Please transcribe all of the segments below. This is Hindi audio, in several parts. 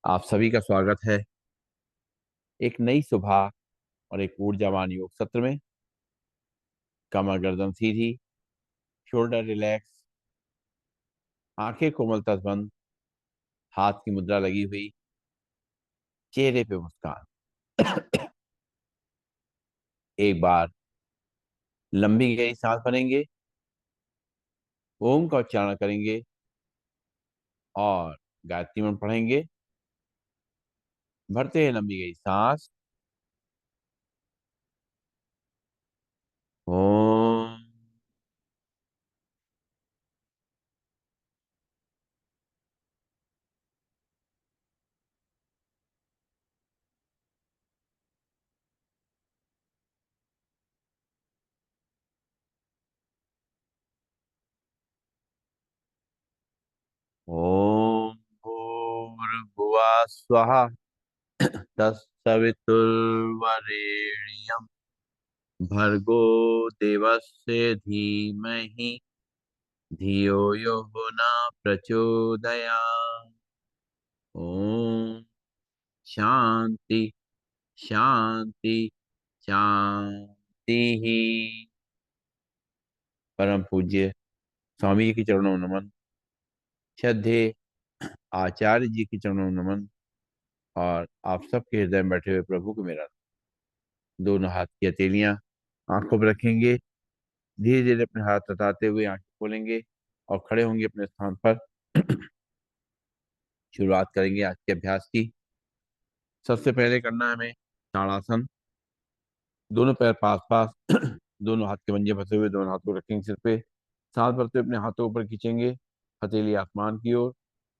आप सभी का स्वागत है एक नई सुबह और एक ऊर्जावान योग सत्र में। कमर गर्दन सीधी, शोल्डर रिलैक्स, आंखें कोमलता से बंद, हाथ की मुद्रा लगी हुई, चेहरे पे मुस्कान। एक बार लंबी गहरी सांस भरेंगे, ओम का उच्चारण करेंगे और गायत्री मंत्र पढ़ेंगे। भरते हैं लंबी गहरी सांस। ओम। ओम भूर्भुवः स्वः तत्सवितुर्वरेण्यं भर्गो देवस्य धीमहि धियो यो न प्रचोदयात्। ओम शांति शांति शांति ही। परम पूज्य स्वामी जी के चरणों में नमन। श्रद्धे आचार्य जी के चरणों में नमन। और आप सबके हृदय में बैठे हुए प्रभु को मेरा दोनों हाथ की हथेलियां आंखों पर रखेंगे। धीरे धीरे अपने हाथ हटाते हुए आंखें खोलेंगे और खड़े होंगे अपने स्थान पर। शुरुआत करेंगे आज के अभ्यास की। सबसे पहले करना है हमें ताड़ासन। दोनों पैर पास पास, दोनों हाथ के पंजे फंसे हुए, दोनों हाथ को रखेंगे सिर पे। सांस भरते हुए अपने हाथों ऊपर खींचेंगे, हथेली आसमान की ओर,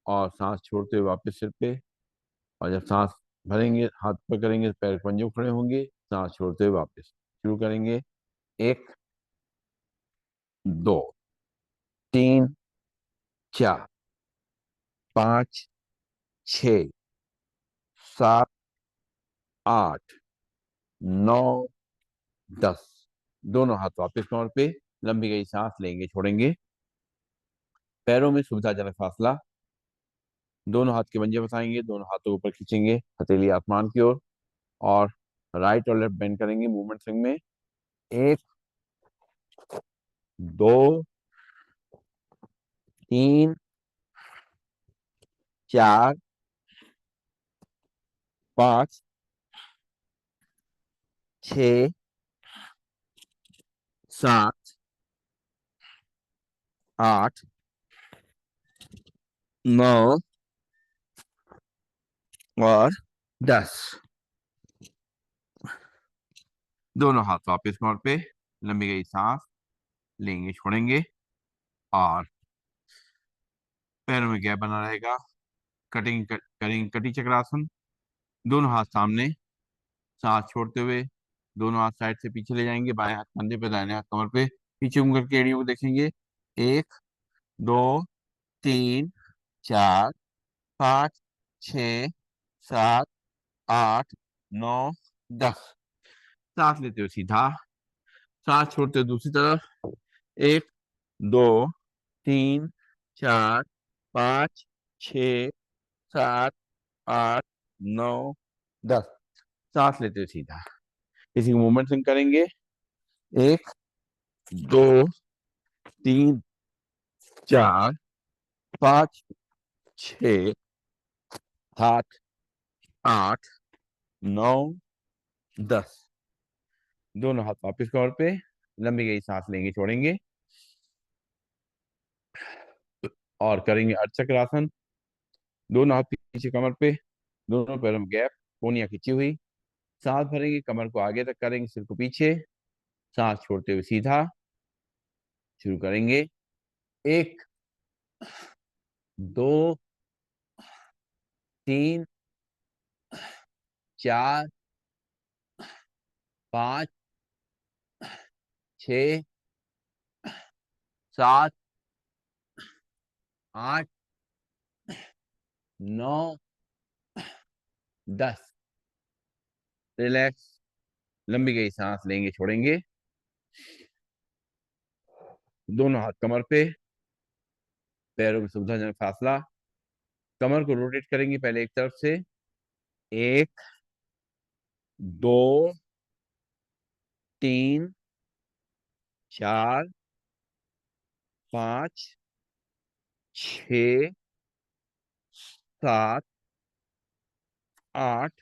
और सांस छोड़ते हुए वापस सिर पे। और जब सांस भरेंगे हाथ पर करेंगे, पैर के पंजे खड़े होंगे, सांस छोड़ते हुए वापस शुरू करेंगे। एक, दो, तीन, चार, पाँच, छ, सात, आठ, नौ, 10। दोनों हाथ वापस कमर पे। लंबी गई सांस लेंगे, छोड़ेंगे। पैरों में सुविधाजनक फासला। दोनों हाथ के पंजे फंसाएंगे, दोनों हाथों को ऊपर खींचेंगे, हथेली आसमान की ओर, और राइट और लेफ्ट बेंड करेंगे मूवमेंट स्विंग में। एक, दो, तीन, चार, पाँच, छ, सात, आठ, नौ और 10। दोनों हाथ वापस कमर पे। लंबी गई सांस लेंगे, छोड़ेंगे, और पैरों में गैप बना रहेगा। करेंगे कटी चक्रासन। दोनों हाथ सामने, सांस छोड़ते हुए दोनों हाथ साइड से पीछे ले जाएंगे। बाएं हाथ कंधे पे, दाहिने हाथ कमर पे। पीछे घूम करके एड़ियों को देखेंगे। एक, दो, तीन, चार, पाँच, छ, सात, आठ, नौ, 10। सांस लेते हुए सीधा, सांस छोड़ते हुए दूसरी तरफ। एक, दो, तीन, चार, पाँच, छ, सात, आठ, नौ, 10। सांस लेते हुए सीधा। इसी मूवमेंट से करेंगे। एक, दो, तीन, चार, पाँच, छ, सात, आठ, नौ, 10। दोनों हाथ वापस कमर पे। लंबी गई सांस लेंगे, छोड़ेंगे, और करेंगे अर्धचक्रासन। दोनों हाथ पीछे कमर पे, दोनों पैरों में गैप, कोहनियां खींची हुई। सांस भरेंगे, कमर को आगे तक करेंगे, सिर को पीछे। सांस छोड़ते हुए सीधा शुरू करेंगे। एक, दो, तीन, चार, पाँच, छ, सात, आठ, नौ, 10। रिलैक्स। लंबी गई सांस लेंगे, छोड़ेंगे। दोनों हाथ कमर पे, पैरों में सुविधाजनक फासला। कमर को रोटेट करेंगे पहले एक तरफ से। एक, दो, तीन, चार, पाँच, छ, सात, आठ,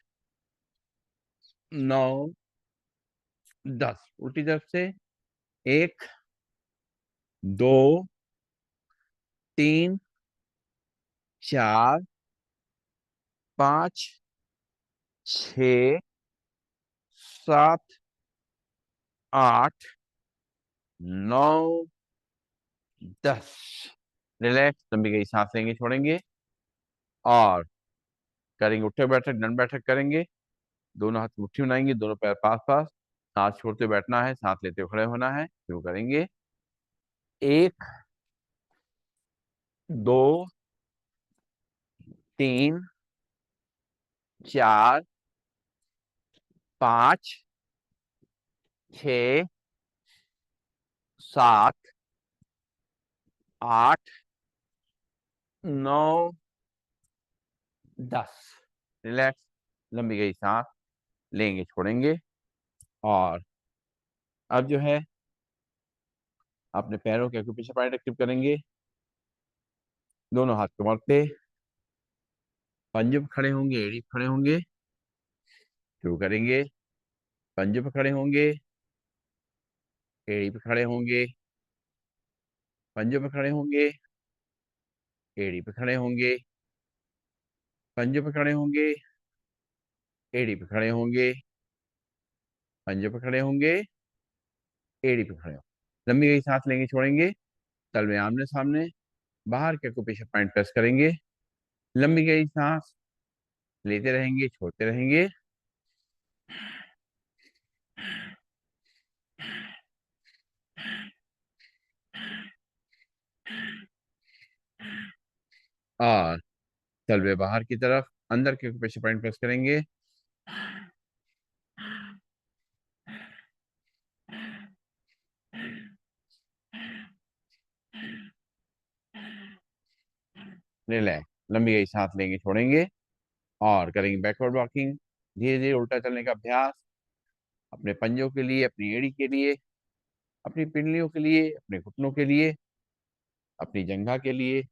नौ, 10। उल्टी तरफ से। एक, दो, तीन, चार, पाँच, छ, सात, आठ, नौ, 10। रिलैक्स, लंबी गई सांस लेंगे, छोड़ेंगे। और करेंगे उठक बैठक, दंड बैठक करेंगे। दोनों हाथ मुट्ठी बनाएंगे, दोनों पैर पास पास। सांस छोड़ते हुए बैठना है, सांस लेते हुए खड़े होना है। शुरू करेंगे। एक, दो, तीन, चार, पाँच, छ, सात, आठ, नौ, 10। रिलैक्स, लंबी गई सांस लेंगे, छोड़ेंगे। और अब जो है अपने पैरों के एक्यूप्रेशर पॉइंट एक्टिव करेंगे। दोनों हाथ कमर पे, पंजे पे खड़े होंगे, एड़ी पे खड़े होंगे। शुरू करेंगे। पंजे पे खड़े होंगे, एड़ी पे खड़े होंगे। पंजे पे खड़े होंगे, एड़ी पे खड़े होंगे। पंजे पे खड़े होंगे, एड़ी पे खड़े होंगे। पंजे पे खड़े होंगे, एड़ी पे खड़े होंगे। लंबी गई सांस लेंगे, छोड़ेंगे। तल में आमने सामने, बाहर के एक्यूप्रेशर पॉइंट प्रेस करेंगे। लंबी गई सांस लेते रहेंगे, छोड़ते रहेंगे। और तलवे बाहर की तरफ, अंदर के एक्यूप्रेशर पॉइंट प्रेस करेंगे। रिलैक्स, लंबी गई सांस लेंगे, छोड़ेंगे। और करेंगे बैकवर्ड वॉकिंग, धीरे धीरे उल्टा चलने का अभ्यास। अपने पंजों के लिए, अपनी एड़ी के लिए, अपनी पिंडलियों के लिए, अपने घुटनों के लिए, अपनी जंघा के लिए,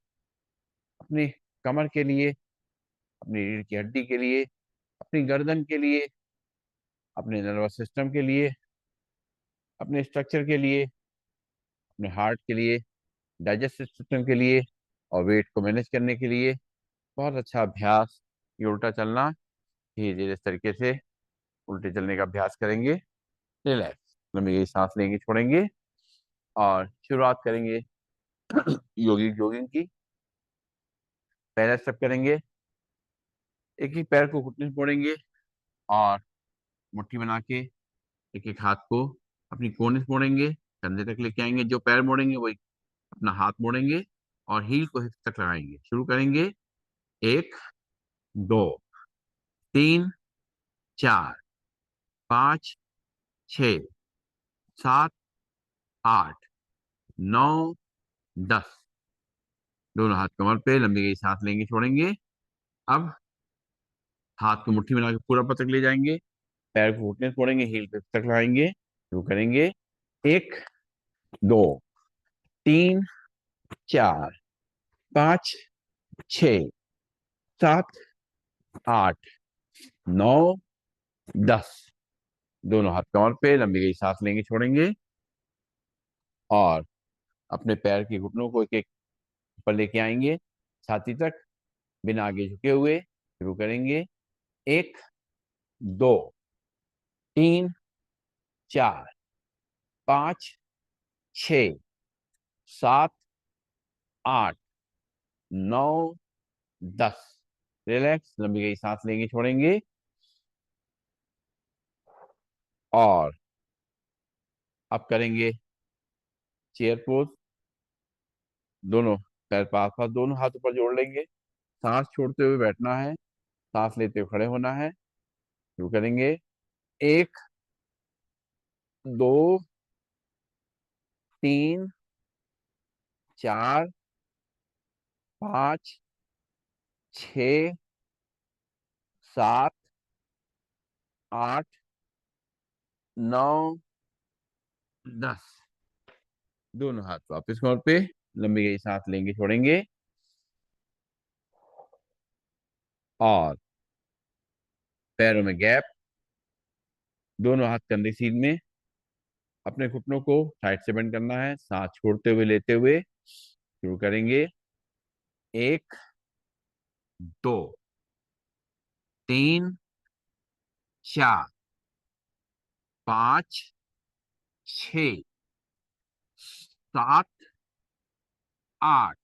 अपनी कमर के लिए, अपनी रीढ़ की हड्डी के लिए, अपनी गर्दन के लिए, अपने नर्वस सिस्टम के लिए, अपने स्ट्रक्चर के लिए, अपने हार्ट के लिए, डाइजेस्टिव सिस्टम के लिए, और वेट को मैनेज करने के लिए बहुत अच्छा अभ्यास ये उल्टा चलना। धीरे धीरे इस तरीके से उल्टे चलने का अभ्यास करेंगे। रिलैक्स, लंबी गई सांस लेंगे, छोड़ेंगे। और शुरुआत करेंगे योगी जॉगिंग की। पहला स्टेप करेंगे, एक ही पैर को घुटने से मोड़ेंगे और मुट्ठी बना के एक एक हाथ को अपनी कोने से मोड़ेंगे, कंधे तक लेके आएंगे। जो पैर मोड़ेंगे वही अपना हाथ मोड़ेंगे और हील को हिप तक लगाएंगे। शुरू करेंगे। एक, दो, तीन, चार, पाँच, छ, सात, आठ, नौ, 10। दोनों हाथ कमर पे, लंबी गई सांस लेंगे, छोड़ेंगे। अब हाथ को मुट्ठी बना के पूरा ऊपर तक ले जाएंगे। पैर को घुटने से मोड़ेंगे, हील पे तक लगाएंगे। शुरू करेंगे। एक, दो, तीन, चार, पाँच, छ, सात, आठ, नौ, 10। दोनों हाथ कमर पे, लंबी गई सांस लेंगे, छोड़ेंगे। और अपने पैर के घुटनों को एक एक ऊपर लेके आएंगे, छाती तक, बिना आगे झुके हुए। शुरू करेंगे। एक, दो, तीन, चार, पाँच, छ, सात, आठ, नौ, 10। रिलैक्स, लंबी गई सांस लेंगे, छोड़ेंगे। और अब करेंगे चेयर पोज। दोनों पैर पास पास, दोनों हाथ ऊपर जोड़ लेंगे। सांस छोड़ते हुए बैठना है, सांस लेते हुए खड़े होना है। शुरू करेंगे। एक, दो, तीन, चार, पाँच, 6 7 8 9 10। दोनों हाथ वापस कमर पे, लंबी गई सांस लेंगे छोड़ेंगे। और पैरों में गैप, दोनों हाथ कंधे सीध में, अपने घुटनों को साइड से बेंड करना है, सांस छोड़ते हुए लेते हुए शुरू करेंगे। 1 2 3 4 5 6 7 8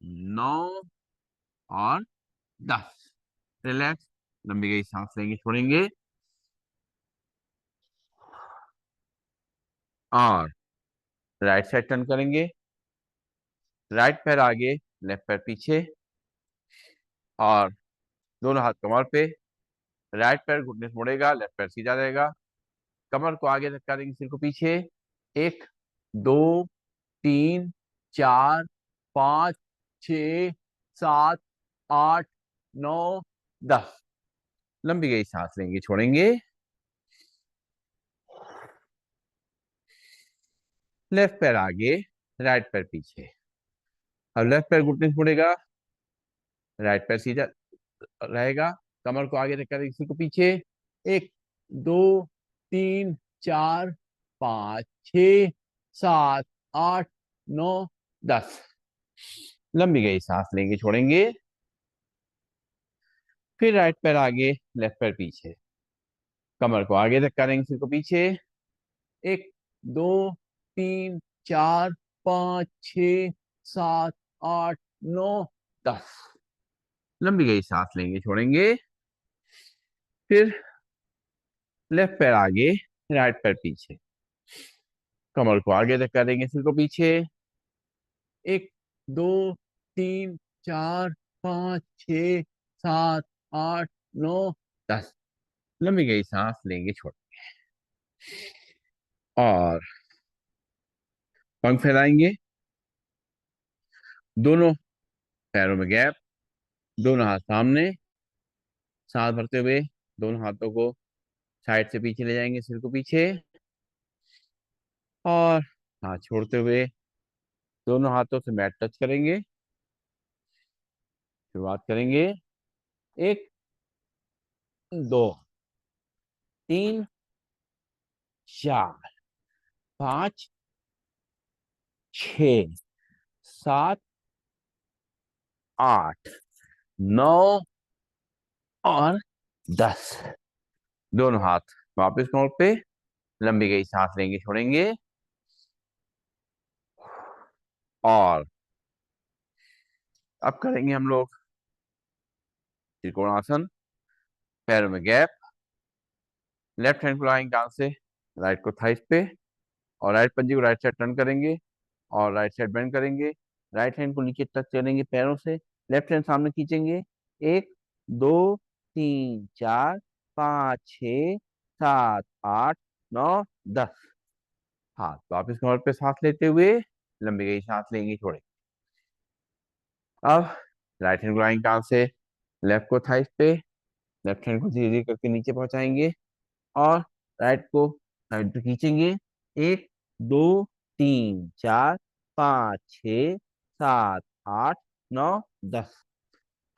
9 और 10। रिलैक्स, लंबी गई सांस लेंगे छोड़ेंगे। और राइट साइड टर्न करेंगे, राइट पैर आगे, लेफ्ट पैर पीछे, और दोनों हाथ कमर पे। राइट पैर घुटने से मुड़ेगा, लेफ्ट पैर सीधा रहेगा। कमर को आगे धक्का देंगे, सिर को पीछे। 1 2 3 4 5 6 7 8 9 10। लंबी गई सांस लेंगे छोड़ेंगे। लेफ्ट पैर आगे, राइट पैर पीछे। अब लेफ्ट पैर घुटने से मुड़ेगा, राइट पैर सीधा रहेगा। कमर को आगे धक्का देंगे, सिर को पीछे। 1 2 3 4 5 6 7 8 9 10। लंबी गई सांस लेंगे छोड़ेंगे। फिर राइट पैर आगे, लेफ्ट पैर पीछे। कमर को आगे धक्का देंगे, सिर को पीछे। 1 2 3 4 5 6 7 8 9 10। लंबी गई सांस लेंगे छोड़ेंगे। फिर लेफ्ट पैर आगे, राइट पैर पीछे। कमर को आगे धक्का देंगे, सिर को पीछे। 1 2 3 4 5 6 7 8 9 10। लंबी गई सांस लेंगे छोड़। और पंख फैलाएंगे, दोनों पैरों में गैप, दोनों हाथ सामने, सांस भरते हुए दोनों हाथों को साइड से पीछे ले जाएंगे, सिर को पीछे। और हाथ छोड़ते हुए दोनों हाथों से मैट टच करेंगे। शुरुआत करेंगे। 1 2 3 4 5 6 7 8 9 और 10। दोनों हाथ वापस कमर पे, लंबी गई सांस लेंगे छोड़ेंगे। और अब करेंगे हम लोग त्रिकोणासन। पैरों में गैप, लेफ्ट हैंड को लगाएंगे कान से, राइट को थाइस पे, और राइट पंजे को राइट साइड टर्न करेंगे और राइट साइड बेंड करेंगे। राइट हैंड को नीचे टच करेंगे पैरों से, लेफ्ट हैंड सामने खींचेंगे। 1 2 3 4 5 6 7 8 9 10। हाथ वापिस कमर पे सांस लेते हुए लंबी गई सांस लेंगे छोड़े। अब राइट हैंड को लगाएंगे कान से, लेफ्ट को थाइस पे, लेफ्ट हैंड को धीरे धीरे करके नीचे पहुंचाएंगे और राइट को साइड पे खींचेंगे। 1 2 3 4 5 6 7 8 9 10।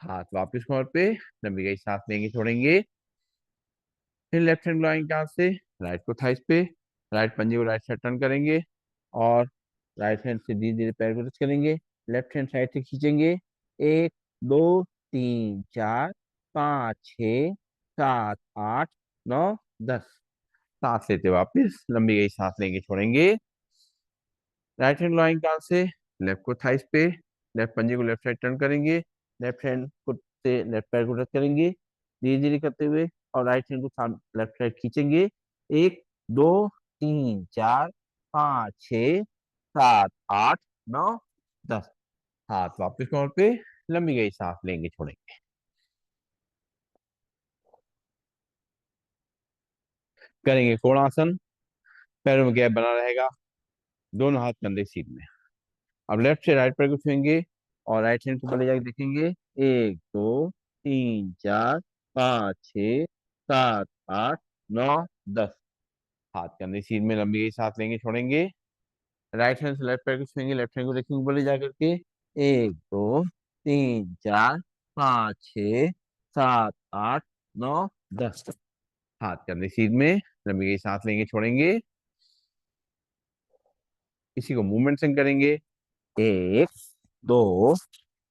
हाथ वापस कमर पे, लंबी गई सांस लेंगे छोड़ेंगे। फिर लेफ्ट हैंड लाएंगे हाथ से, राइट को थाइस पे, राइट पंजे को राइट साइड टर्न करेंगे और राइट हैंड से धीरे धीरे पैर को टच करेंगे। लेफ्ट हैंड साइड से खींचेंगे। 1 2 3 4 5 6 7 8 9 10। सांस लेते वापस लंबी गई सांस लेंगे छोड़ेंगे। राइट हैंड लाएंगे कान से, लेफ्ट को थाइस पे, लेफ्ट पंजे को लेफ्ट साइड टर्न करेंगे। लेफ्ट हैंड को से लेफ्ट पैर को टच करेंगे धीरे धीरे करते हुए और राइट हैंड को लेफ्ट साइड खींचेंगे। 1 2 3 4 5 6 7 8 9 10। हाथ वापस कमर पे, लंबी गई सांस लेंगे छोड़ेंगे। करेंगे कोणासन। पैरों में गैप बना रहेगा, दोनों हाथ कंधे सीध में। अब लेफ्ट से राइट पैर को छुएंगे और राइट हैंड को पहले जाके देखेंगे। एक दो तीन चार पाँच छ सात आठ नौ 10। हाथ के अंदर सीध में लंबी गई, सांस लेंगे छोड़ेंगे। राइट हैंड से लेफ्ट पैर को छुएंगे, लेफ्ट हैंड को रखेंगे ऊपर ले जाकर के। एक दो तीन चार पाँच छ सात आठ नौ 10। हाथ के अंदर सीध में लंबी गई, सांस लेंगे छोड़ेंगे। इसी को मूवमेंट से करेंगे। एक दो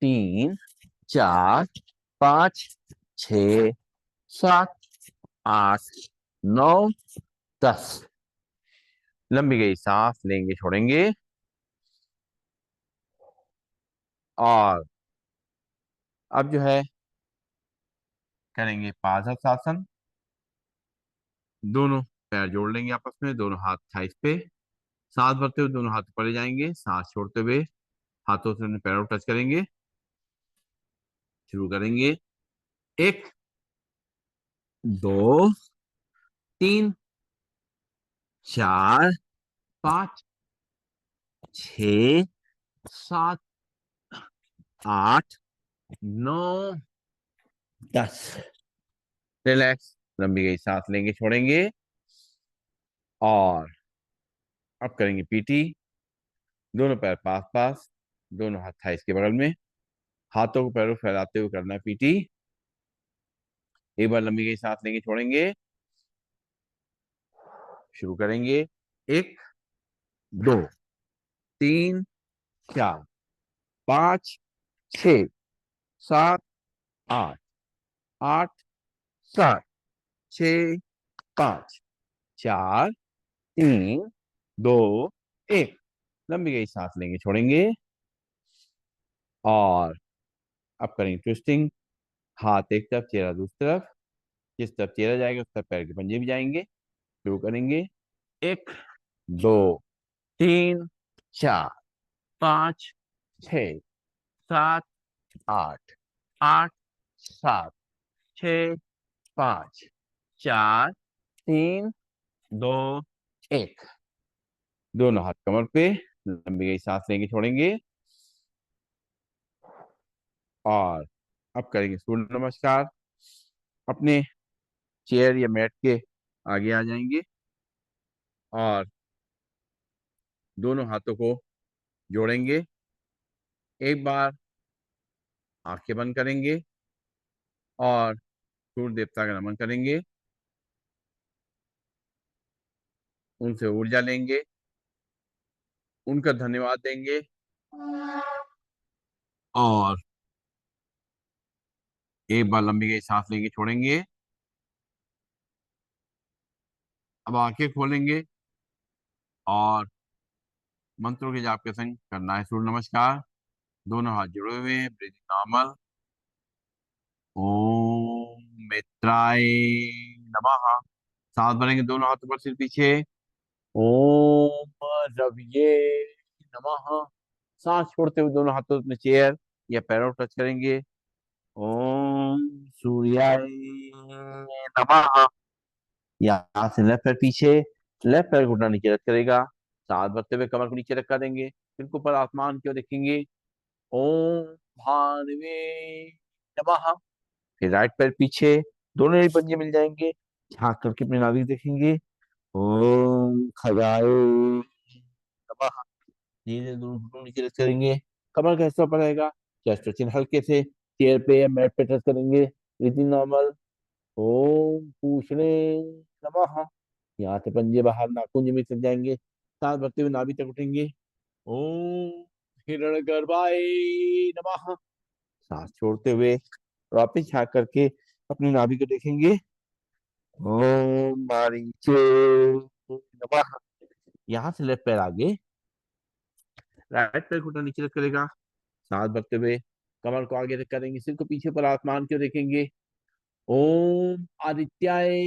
तीन चार पाँच छ सात आठ नौ 10। लंबी गई, सांस लेंगे छोड़ेंगे। और अब जो है करेंगे पादहस्त। दोनों पैर जोड़ लेंगे आपस में, दोनों हाथ थाइस पे। सांस भरते हुए दोनों हाथ ऊपर ले जाएंगे, सांस छोड़ते हुए हाथों से अपने पैरों को टच करेंगे। शुरू करेंगे। एक दो तीन चार पाँच छ सात आठ नौ 10। रिलैक्स, लंबी गई, सांस लेंगे छोड़ेंगे। और अब करेंगे पीटी। दोनों पैर पास पास, दोनों हाथ थाइस के बगल में, हाथों को पैरों को फैलाते हुए करना है पीटी। एक बार लंबी गई, सांस लेंगे छोड़ेंगे। शुरू करेंगे। एक दो तीन चार पाँच छ सात आठ आठ सात छ पाँच चार तीन दो एक। लंबी गई, सांस लेंगे छोड़ेंगे। और अब करेंगे ट्विस्टिंग। हाथ एक तरफ, चेहरा दूसरी तरफ। जिस तरफ चेहरा जाएगा उस तरफ पैर के पंजे भी जाएंगे। शुरू करेंगे। एक दो तीन चार पाँच छ सात आठ आठ सात छ पाँच चार तीन दो एक। दोनों हाथ कमर पे, लंबी गई, सांस लेंगे छोड़ेंगे। और अब करेंगे सूर्य नमस्कार। अपने चेयर या मैट के आगे आ जाएंगे और दोनों हाथों को जोड़ेंगे। एक बार आंखें बंद करेंगे और सूर्य देवता का नमन करेंगे। उनसे ऊर्जा लेंगे, उनका धन्यवाद देंगे। और एक बार लंबी गई, सांस लेंगे छोड़ेंगे। अब आंखें खोलेंगे और मंत्रों के जाप के संग करना है सूर्य नमस्कार। दोनों हाथ जुड़े हुए हैं, ब्रीदिंग नॉर्मल। ओम मित्राय नमः। सांस भरेंगे, दोनों हाथ ऊपर सिर पीछे। ओम रविये नमः। सांस छोड़ते हुए दोनों हाथों अपने चेयर या पैरों को टच करेंगे। ओम सूर्याय नमः। यहाँ से लेफ्ट पैर पीछे, लेफ्ट पैर घुटना नीचे रख करेगा। सांस भरते हुए कमर को नीचे रखा देंगे, फिर ऊपर आसमान की ओर देखेंगे। ओम भानवे नमः। फिर राइट पैर पीछे, दोनों ही पंजे मिल जाएंगे। झांक करके अपने नाभि देखेंगे। ओम खगाए नमः। धीरे धीरे दोनों घुटनों नीचे रख करेंगे। कमर का हिस्सा ऊपर रहेगा। चेस्ट और चिन हल्के से चेयर पे या मैट पे टच करेंगे। Breathing normal. ओम पूछने नमः। यहाँ से पंजे बाहर नाखून जमीन तक जाएंगे। सांस भरते हुए नाभि तक उठेंगे। ओम हिरण गर्भाय नमः। सांस छोड़ते हुए वापिस झाँक करके अपनी नाभि को देखेंगे। ओम मारीचे नमः। यहाँ से लेफ्ट पैर आगे, राइट पैर घुटना नीचे रख करेगा। सांस भरते हुए कमर को आगे रख करेंगे, सिर को पीछे पर आसमान की ओर देखेंगे। ओम आदित्याय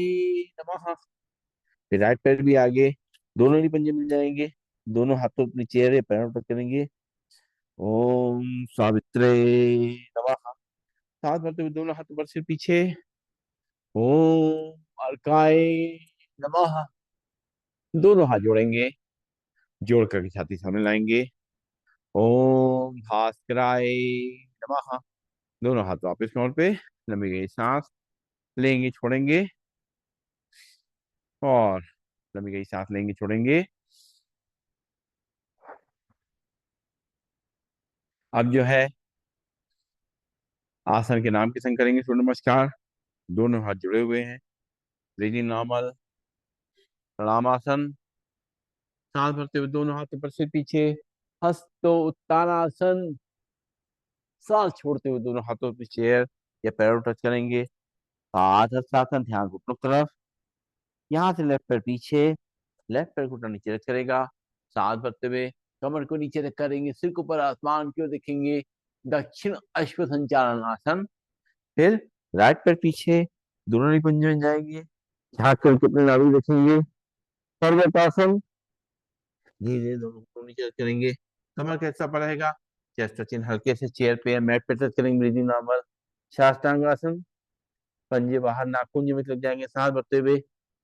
नमः। फिर राइट पैर भी आगे, दोनों ही पंजे मिल जाएंगे। दोनों हाथों अपनी चेहरे पैरों पर करेंगे। ओम सावित्रे नमः। सांस भरते हुए दोनों हाथ ऊपर सिर पीछे। ओम अर्काय नमः। दोनों हाथ जोड़ेंगे, जोड़ करके छाती सामने लाएंगे। ओम भास्कराय नमः। दोनों हाथ वापस कमर पे, लंबी गई सांस लेंगे छोड़ेंगे, और लंबी गई सांस लेंगे छोड़ेंगे। अब जो है आसन के नाम के संग करेंगे सूर्य नमस्कार। दोनों हाथ जुड़े हुए हैं, ब्रीदिंग नॉर्मल, प्रणामासन। सांस भरते हुए दोनों हाथ ऊपर से पीछे, हस्तो उत्तानासन। सांस छोड़ते हुए दोनों हाथों पे चेयर या पैरों टच करेंगे। हाथ हस्तासन, ध्यान घुटनों की तरफ। यहाँ से लेफ्ट पैर पीछे, लेफ्ट पैर घुटना नीचे रख करेगा। सांस भरते हुए कमर को नीचे रख करेंगे, सिर को ऊपर आसमान की ओर देखेंगे। दक्षिण अश्व संचालन आसन। फिर राइट पैर पीछे, दोनों निकुंज में जाएंगे, झाँक करके अपने नाभि देखेंगे। पर्वतासन। धीरे धीरे दोनों को नीचे रख करेंगे, कमर कैसा पड़ेगा, चेस्ट चिन्ह हल्के से चेयर पे या मैट पे टच करेंगे, ब्रीदिंग नॉर्मल। साष्टांग आसन। पंजे बाहर नाखून में लग जाएंगे, सांस भरते हुए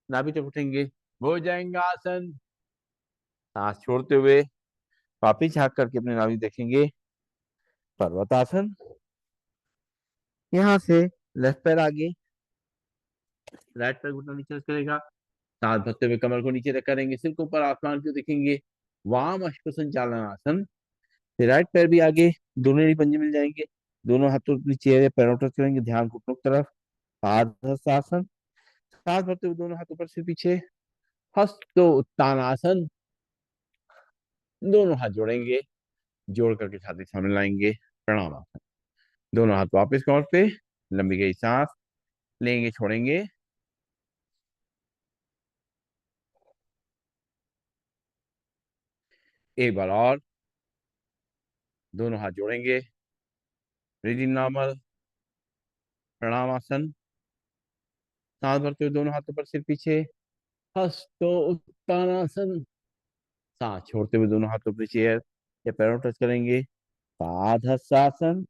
नाभि तक उठेंगे, भुजंग आसन। सांस छोड़ते हुए वापिस झाँक करके अपने नाभि देखेंगे, पर्वतासन। यहाँ से लेफ्ट पैर आगे, राइट पैर घुटना नीचे करेगा। सांस भरते हुए कमर को नीचे रख करेंगे, सिर को ऊपर आसमान को देखेंगे, वाम अश्व संचालन आसन। फिर राइट पैर भी आगे, दोनों ही पंजे मिल जाएंगे, दोनों हाथों अपनी चेहरे पैरों टच करेंगे, ध्यान घुटनों की तरफ। आसन। सांस भरते हुए दोनों हाथ ऊपर से पीछे, हस्तो उत्तानासन। दोनों हाथ जोड़ेंगे, जोड़ करके छाती सामने लाएंगे, प्रणाम आसन। दोनों हाथ वापस कमर पे, लंबी गई सांस लेंगे छोड़ेंगे। एक बार और, दोनों हाथ जोड़ेंगे, ब्रीदिंग नॉर्मल, प्रणाम आसन। सांस भरते हुए दोनों हाथ ऊपर सिर पीछे, हस्तो उत्तानासन। सांस छोड़ते हुए दोनों हाथों पर चेयर या पैरों टच करेंगे, पादहस्तासन।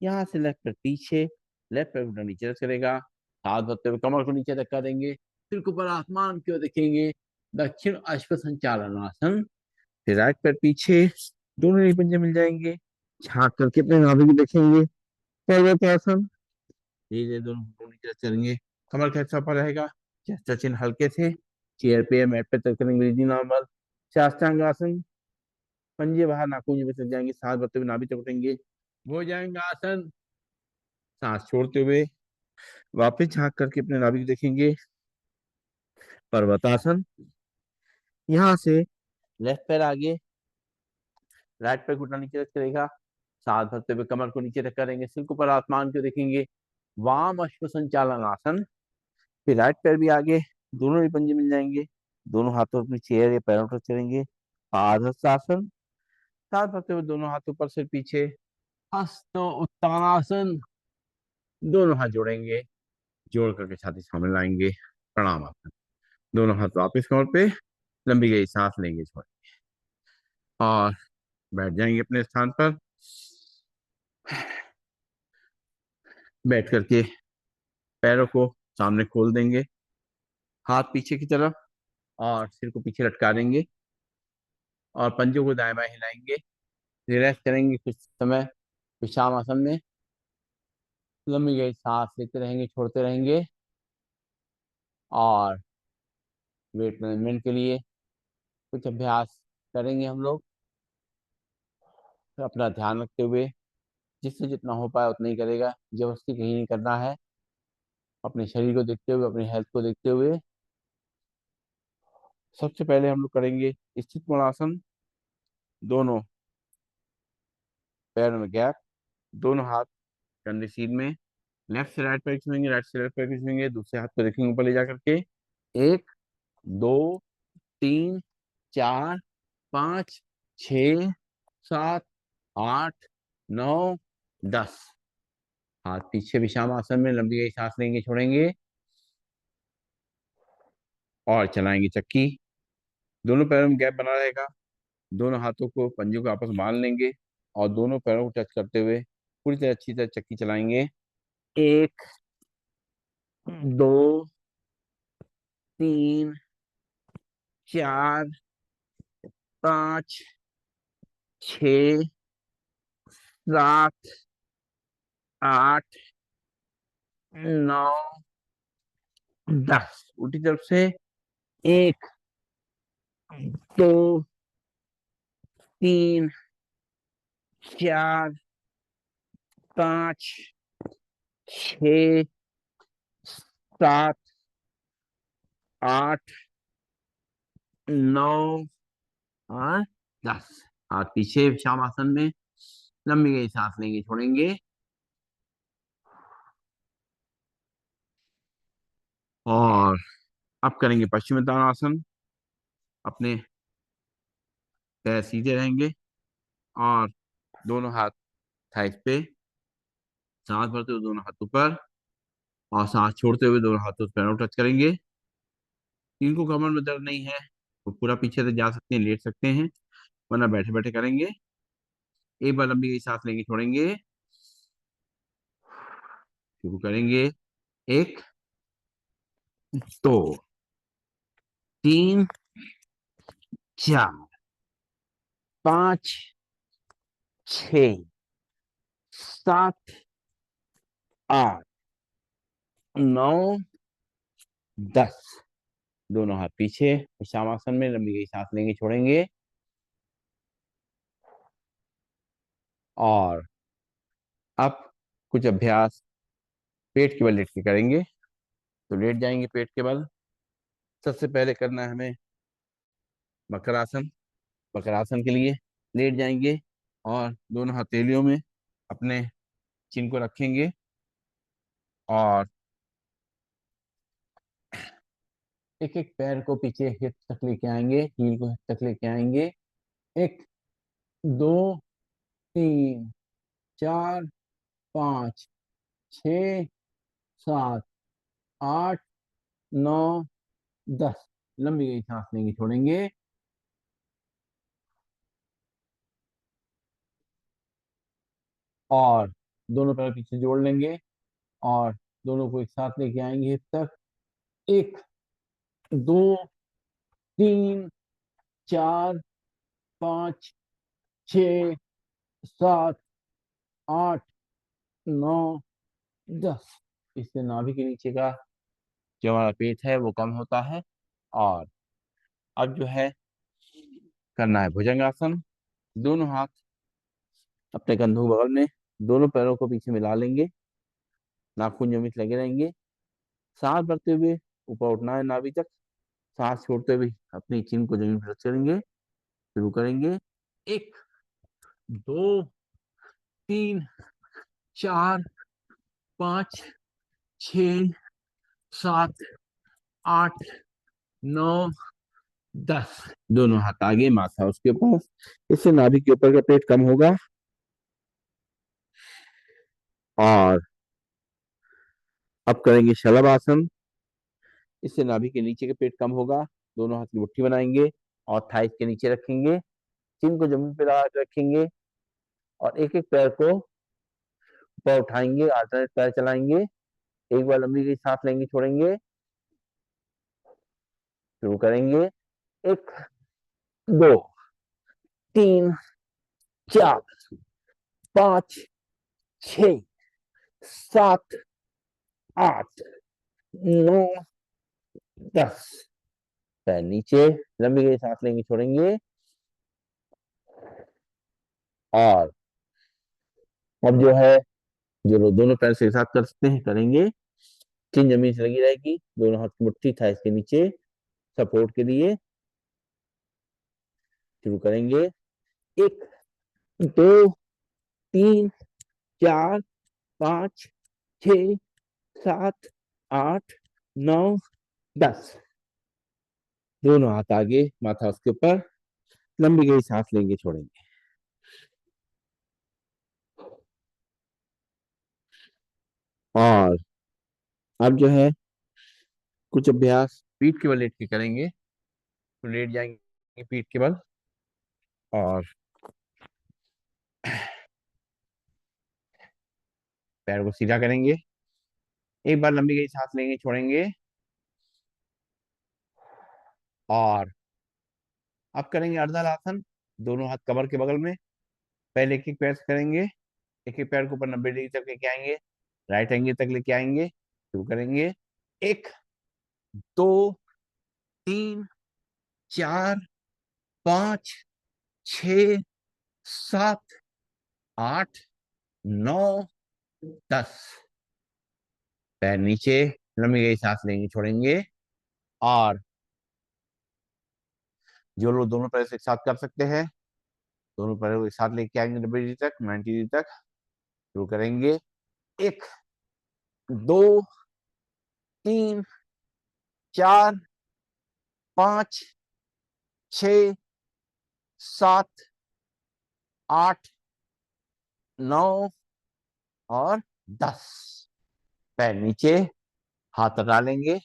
यहाँ से लेफ्ट पैर पीछे, लेफ्ट पैर घुटना नीचे रख करेगा। हाथ भरते हुए कमर को नीचे धक्का देंगे, सिर को ऊपर आसमान की ओर देखेंगे, दक्षिण अश्व संचालन आसन। फिर राइट पैर पीछे, दोनों ही पंजे मिल जाएंगे, झाँक करके अपने नाभि को देखेंगे, पर्वतासन। धीरे धीरे दोनों घुटनों नीचे रख करेंगे, कमर कैसा पर रहेगा, चेस्ट चिन्ह हल्के से चेयर पे या मैट पे तक करेंगे, ब्रीदिंग नॉर्मल। साष्टांग आसन। पंजे बाहर नाखून में सट जाएंगे, सांस भरते हुए नाभि तक उठेंगे, वो जाएंगे आसन। सांस छोड़ते हुए वापस झांक करके अपने नाभि को देखेंगे, पर्वतासन। यहाँ से लेफ्ट पैर आगे, राइट पैर घुटना नीचे रख करेगा। सांस भरते हुए कमर को नीचे रख करेंगे, सिर को ऊपर आसमान को देखेंगे, वाम अश्व संचालन आसन। फिर राइट पैर भी आगे, दोनों ही पंजे मिल जाएंगे, दोनों हाथों अपनी चेयर या पैरों पर चलेंगे, पादहस्तासन। सांस भरते हुए दोनों हाथों पर सिर पीछे, हस्त उत्तानासन। दोनों हाथ जोड़ेंगे, जोड़ करके छाती सामने लाएंगे, प्रणाम आसन। दोनों हाथ वापस कमर पे, लंबी गई सांस लेंगे छोड़, और बैठ जाएंगे अपने स्थान पर। बैठ करके पैरों को सामने खोल देंगे, हाथ पीछे की तरफ, और सिर को पीछे लटका देंगे, और पंजों को दाएं बाएं हिलाएंगे। रिलैक्स करेंगे कुछ समय विश्राम आसन में। लंबी गई सांस लेते रहेंगे छोड़ते रहेंगे, और वेट मैनेजमेंट के लिए कुछ अभ्यास करेंगे हम लोग। तो अपना ध्यान रखते हुए, जिससे जितना हो पाए उतना ही करेगा, जबरदस्ती कहीं नहीं करना है। अपने शरीर को देखते हुए, अपनी हेल्थ को देखते हुए। सबसे पहले हम लोग करेंगे स्थित कोणासन। दोनों पैरों में गैप, दोनों हाथ कंधे सीध में, लेफ्ट से राइट पैर खींचेंगे, राइट से लेफ्ट पैर खींचेंगे, दूसरे हाथ को रखेंगे ऊपर ले जा करके। एक, दो, तीन, चार, पाँच, छ, सात, आठ, नौ, 10। हाथ पीछे विश्राम आसन में, लंबी गई सांस लेंगे छोड़ेंगे, और चलाएंगे चक्की। दोनों पैरों में गैप बना रहेगा, दोनों हाथों को पंजों को आपस में बांध लेंगे, और दोनों पैरों को टच करते हुए पूरी तरह अच्छी तरह चक्की चलाएंगे। एक, दो, तीन, चार, पाँच, छ, सात, 8, 9, 10। उल्टी तरफ से। 1, 2, 3, 4, 5, 6, 7, 8, 9 और 10। हाथ पीछे श्यामासन में। लंबी गई सांस लेंगे, छोड़ेंगे। और अब करेंगे पश्चिमोत्तानासन। अपने पैर सीधे रहेंगे और दोनों हाथ थाइस पे। सांस भरते हुए दोनों हाथ ऊपर और सांस छोड़ते हुए दोनों हाथों से पैरों को टच करेंगे। इनको कमर में दर्द नहीं है तो पूरा पीछे से जा सकते हैं, लेट सकते हैं, वरना बैठे बैठे करेंगे। एक बार लंबी गई सांस लेंगे, छोड़ेंगे। शुरू करेंगे। 1, 2, 3, 4, 5, 6, 7, 8, 9, 10। दोनों हाथ पीछे श्यामासन में। लंबी गई सांस लेंगे, छोड़ेंगे। और अब कुछ अभ्यास पेट के बल लेट के करेंगे। तो लेट जाएंगे पेट के बल। सबसे पहले करना है हमें मकरासन। मकरासन के लिए लेट जाएंगे और दोनों हथेलियों में अपने चिन को रखेंगे और एक एक पैर को पीछे हिप तक लेके आएंगे, हील को हिप तक लेके आएंगे। 1, 2, 3, 4, 5, 6, 7, 8, 9, 10। लंबी गई सांस लेंगे, छोड़ेंगे। और दोनों पैर पीछे जोड़ लेंगे और दोनों को एक साथ लेके आएंगे हिप तक। 1, 2, 3, 4, 5, 6, 7, 8, 9, 10। इससे नाभि के नीचे का जो हमारा पेट है वो कम होता है। और अब जो है करना है भुजंगासन। दोनों हाथ अपने कंधों के बगल में, दोनों पैरों को पीछे मिला लेंगे। नाखून जमीन लगे रहेंगे। सांस भरते हुए ऊपर उठना है नाभि तक। सांस छोड़ते हुए अपनी चिन को जमीन पर टच करेंगे। शुरू करेंगे। 1, 2, 3, 4, 5, 6, 7, 8, 9, 10। दोनों हाथ आगे, माथा उसके ऊपर। इससे नाभि के ऊपर का पेट कम होगा। और अब करेंगे शलभ आसन। इससे नाभि के नीचे का पेट कम होगा। दोनों हाथ की मुट्ठी बनाएंगे और थाइस के नीचे रखेंगे। चिन को जमीन पे लगा के रखेंगे और एक एक पैर को ऊपर उठाएंगे, अल्टरनेट पैर चलाएंगे। एक बार लंबी गई सांस लेंगे, छोड़ेंगे। शुरू करेंगे। 1, 2, 3, 4, 5, 6, 7, 8, 9, 10। पैर नीचे। लंबी गई सांस लेंगे, छोड़ेंगे। और अब जो है, जो लोग दोनों पैर से एक साथ कर सकते हैं करेंगे। चिन जमीन से लगी रहेगी, दोनों हाथ की मुट्ठी थाइस के नीचे सपोर्ट के लिए। शुरू करेंगे। 1, 2, 3, 4, 5, 6, 7, 8, 9, 10। दोनों हाथ आगे, माथा उसके ऊपर। लंबी गई सांस लेंगे, छोड़ेंगे। और अब जो है कुछ अभ्यास पीठ के बल लेट के करेंगे। तो लेट जाएंगे पीठ के बल और पैर को सीधा करेंगे। एक बार लंबी गई सांस लेंगे, छोड़ेंगे। और अब करेंगे अर्धल आसन। दोनों हाथ कमर के बगल में। पहले एक एक पैर से करेंगे। एक एक पैर को ऊपर 90 डिग्री तक लेके आएंगे, राइट एंगल तक लेके आएंगे, शुरू करेंगे। एक, दो, तीन, चार, पाँच, छ, सात, आठ, नौ, 10। पैर नीचे, लंबी गई सांस लेंगे, छोड़ेंगे। और जो लोग दोनों पैर से एक साथ कर सकते हैं, दोनों पैरों को एक साथ लेके आएंगे 90 डिग्री तक, 90 डिग्री तक, शुरू करेंगे। एक, दो, तीन, चार, पाँच, छ, सात, आठ, नौ और 10। पैर नीचे, हाथ हटा लेंगे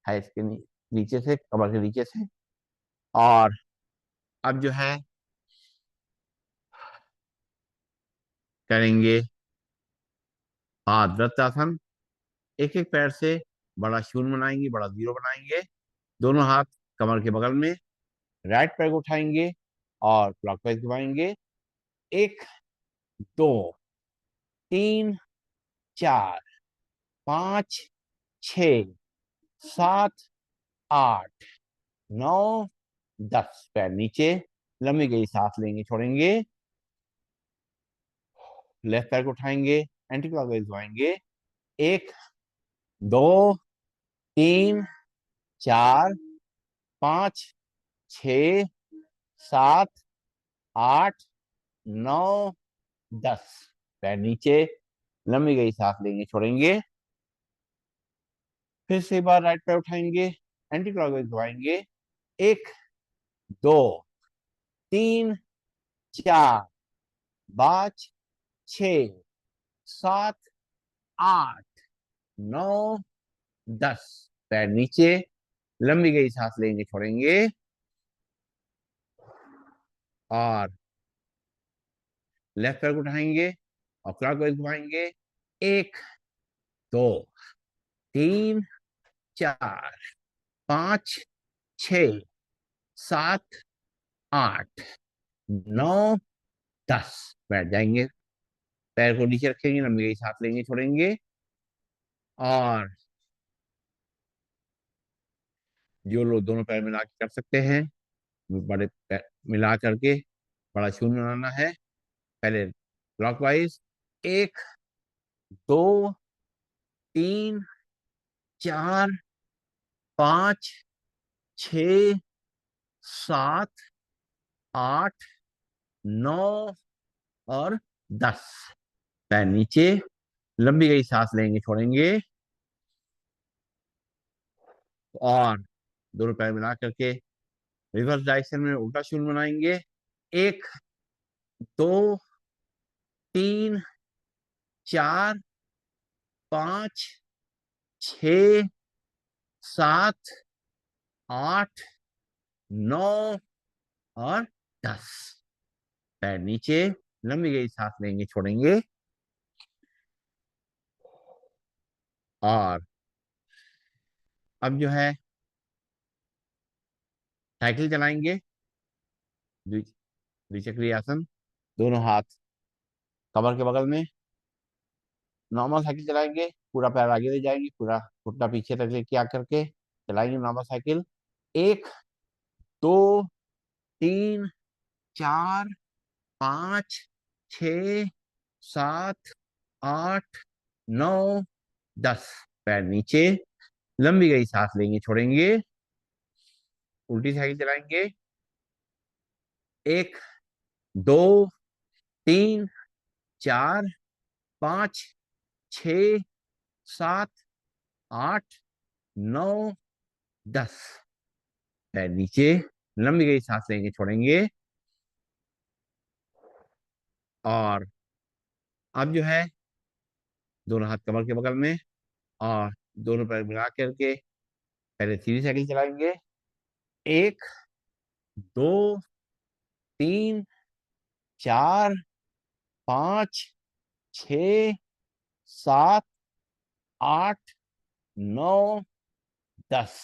है इसके नीचे से, कमर के नीचे से। और अब जो है करेंगे वृत्तासन। एक एक पैर से बड़ा शून्य बनाएंगे, बड़ा जीरो बनाएंगे। दोनों हाथ कमर के बगल में, राइट पैर को उठाएंगे और क्लॉकवाइज घुमाएंगे। एक, दो, तीन, चार, पाँच, छ, सात, आठ, नौ, 10। पैर नीचे, लंबी गई सांस लेंगे, छोड़ेंगे। लेफ्ट पैर को उठाएंगे, एंटी क्लॉकवाइज घुमाएंगे। एक, दो, तीन, चार, पाँच, छ, सात, आठ, नौ, 10। पैर नीचे, लंबी गई सांस लेंगे, छोड़ेंगे। फिर से एक बार राइट पैर उठाएंगे, एंटी क्लॉकवाइज घुमाएंगे। एक, दो, तीन, चार, पाँच, छ, सात, आठ, नौ, 10। पैर नीचे, लंबी गई सांस लेंगे, छोड़ेंगे। और लेफ्ट पैर को उठाएंगे और क्लॉकवाइज घुमाएंगे। एक, दो, तीन, चार, पाँच, छ, सात, आठ, नौ, 10। बैठ जाएंगे, पैर को नीचे रखेंगे, लंबी गई सांस लेंगे, छोड़ेंगे। और जो लोग दोनों पैर मिला के कर सकते हैं, वो बड़े पैर मिला करके बड़ा शून्य बनाना है। पहले क्लॉकवाइज। एक, दो, तीन, चार, पाँच, छ, सात, आठ, नौ और 10। पैर नीचे, लंबी गई सांस लेंगे, छोड़ेंगे। और दोनों पैर मिला करके रिवर्स डायरेक्शन में उल्टा शून्य बनाएंगे। एक, दो, तीन, चार, पाँच, छ, सात, आठ, नौ और 10। पैर नीचे, लंबी गई सांस लेंगे, छोड़ेंगे। और अब जो है साइकिल चलाएंगे, द्विचक्रीय आसन। दोनों हाथ कमर के बगल में, नॉर्मल साइकिल चलाएंगे। पूरा पैर आगे ले जाएंगे, पूरा घुटना पीछे तक लेके आकर के चलाएंगे नॉर्मल साइकिल। एक, दो, तीन, चार, पाँच, छ, सात, आठ, नौ, 10। पैर नीचे, लंबी गई सांस लेंगे, छोड़ेंगे। उल्टी साइकिल चलाएंगे। एक, दो, तीन, चार, पाँच, छ, सात, आठ, नौ, 10। पैर नीचे, लंबी गई सांस लेंगे, छोड़ेंगे। और अब जो है दोनों हाथ कमर के बगल में और दोनों पैर मिला करके पहले सीधी साइकिल चलाएंगे। एक, दो, तीन, चार, पाँच, छ, सात, आठ, नौ, 10।